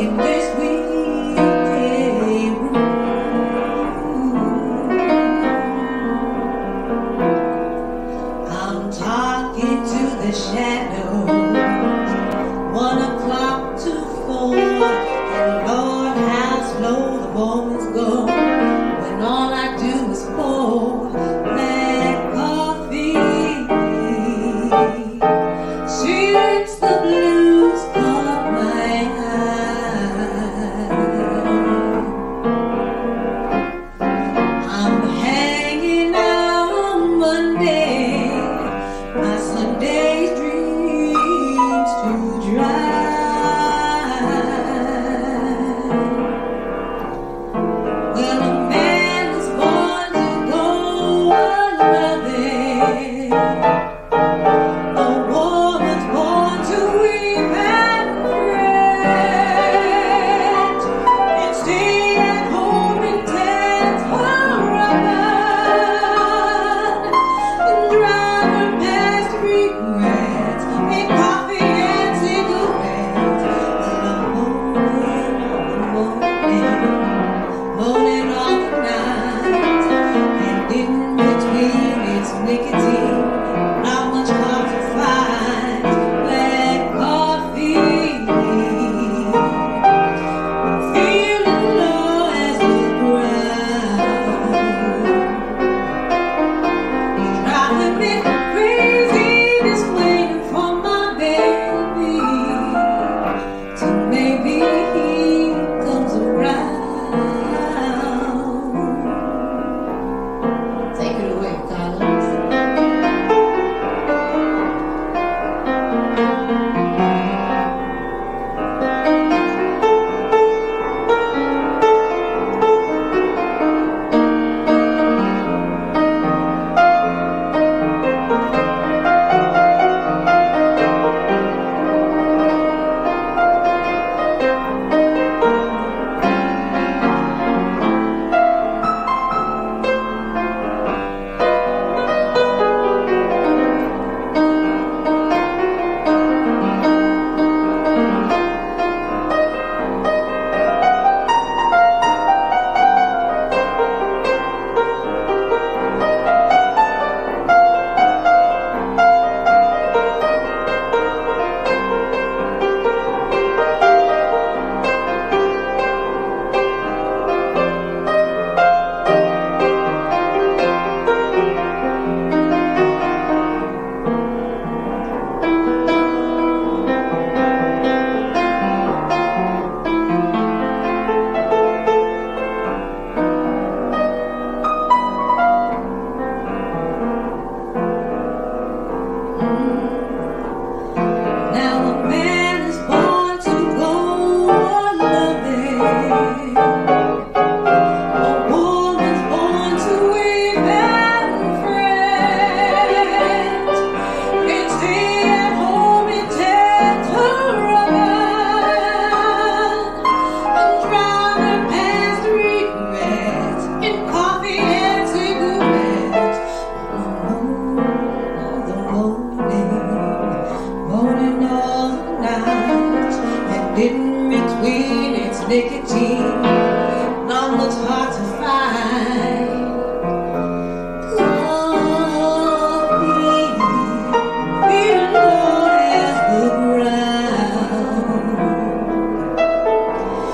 in this weekday room. I'm talking to the shadows, 1 o'clock to 4, and Lord, how slow the moments go when all I do is pour black coffee. Since the blues caught my eye, I'm hanging out on Monday, my Sunday's dream. night, and in between its nicotine, none looks hard to find. Coffee, feeling low as the ground,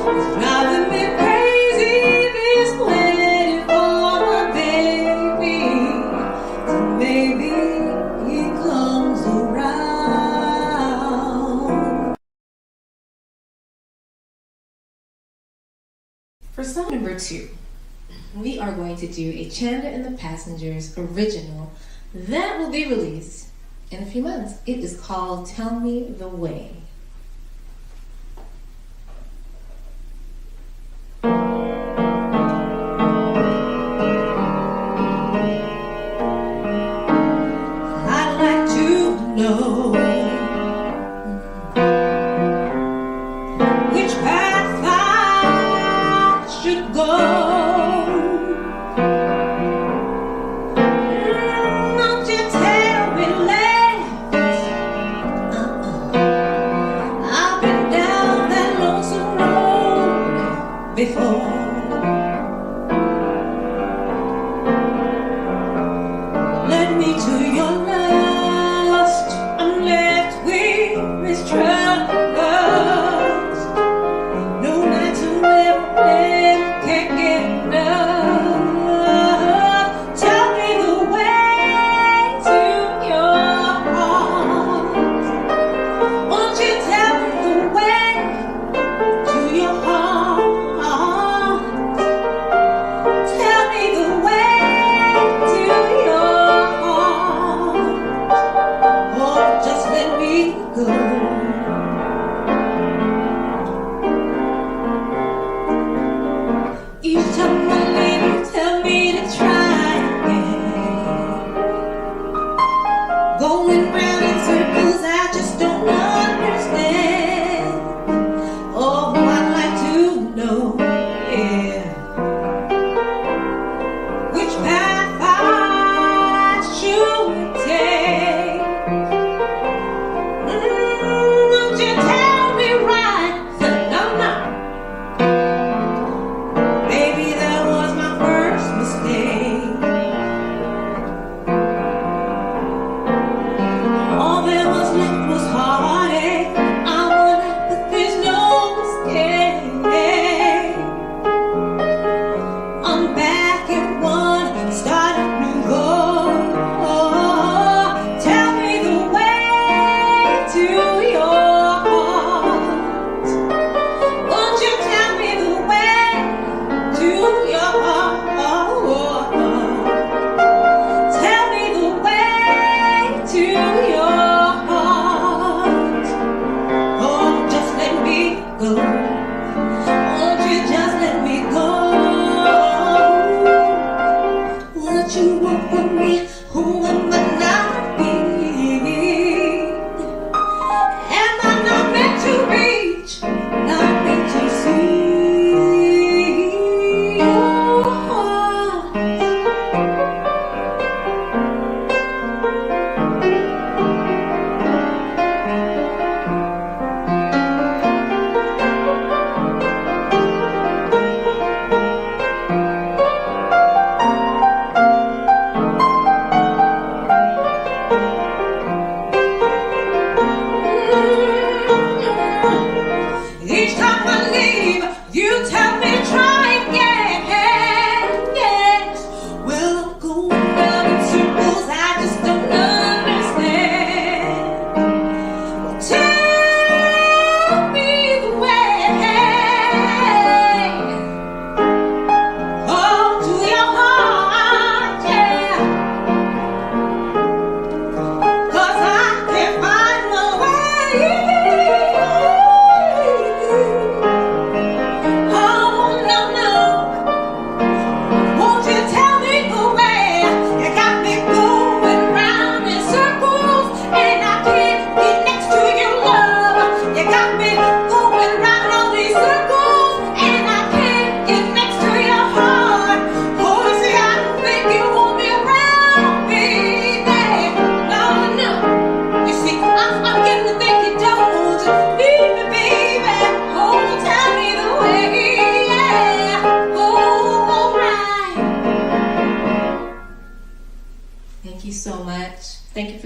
it's driving me crazy. This waiting for my baby, so maybe he comes around.
For song number 2, we are going to do a Chanda and the Passengers original that will be released in a few months. It is called Tell Me the Way.
I'd like to know which path I should go. Don't you tell me left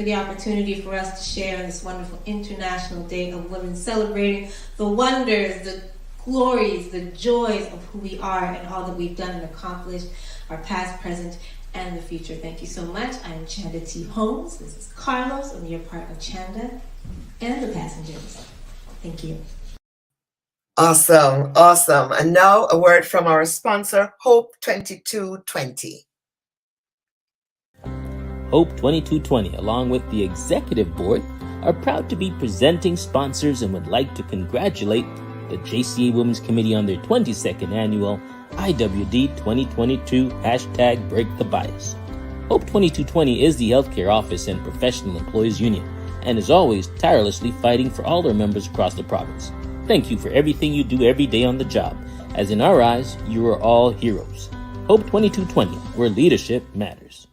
for the opportunity for us to share on this wonderful International Day of Women, celebrating the wonders, the glories, the joys of who we are and all that we've done and accomplished, our past, present, and the future. Thank you so much. I'm Chanda T. Holmes. This is Carlos, and you're part of Chanda and the Passengers. Thank you.
Awesome, awesome. And now a word from our sponsor, Hope 2220.
Hope 2220, along with the executive board, are proud to be presenting sponsors and would like to congratulate the JCA Women's Committee on their 22nd annual IWD 2022 # Break the Bias. Hope 2220 is the Healthcare Office and Professional Employees Union and is always tirelessly fighting for all their members across the province. Thank you for everything you do every day on the job, as in our eyes, you are all heroes. Hope 2220, where leadership matters.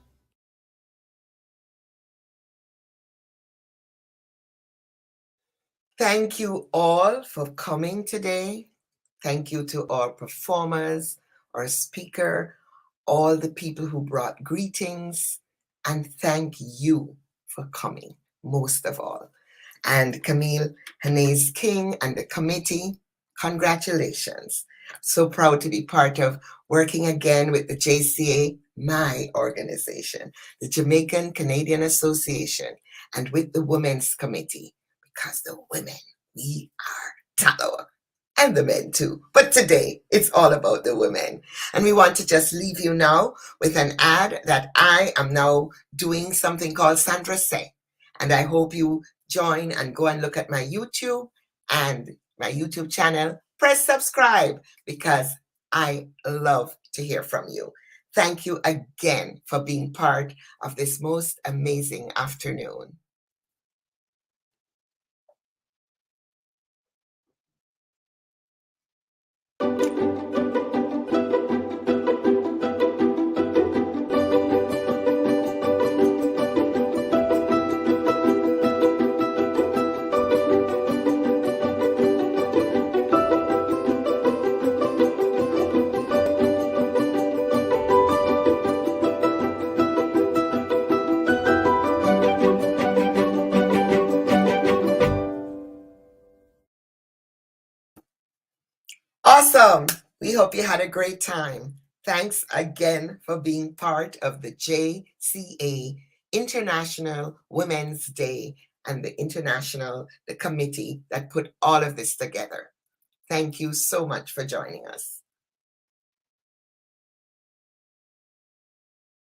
Thank you all for coming today. Thank you to our performers, our speaker, all the people who brought greetings, and thank you for coming, most of all. And Camille Hanez King and the committee, congratulations. So proud to be part of working again with the JCA, my organization, the Jamaican Canadian Association, and with the Women's Committee, because the women, we are tallow. And the men too. But today, it's all about the women. And we want to just leave you now with an ad that I am now doing something called Sandra Say. And I hope you join and go and look at my YouTube and my YouTube channel. Press subscribe because I love to hear from you. Thank you again for being part of this most amazing afternoon. Awesome. We hope you had a great time. Thanks again for being part of the JCA International Women's Day and the committee that put all of this together. Thank you so much for joining us.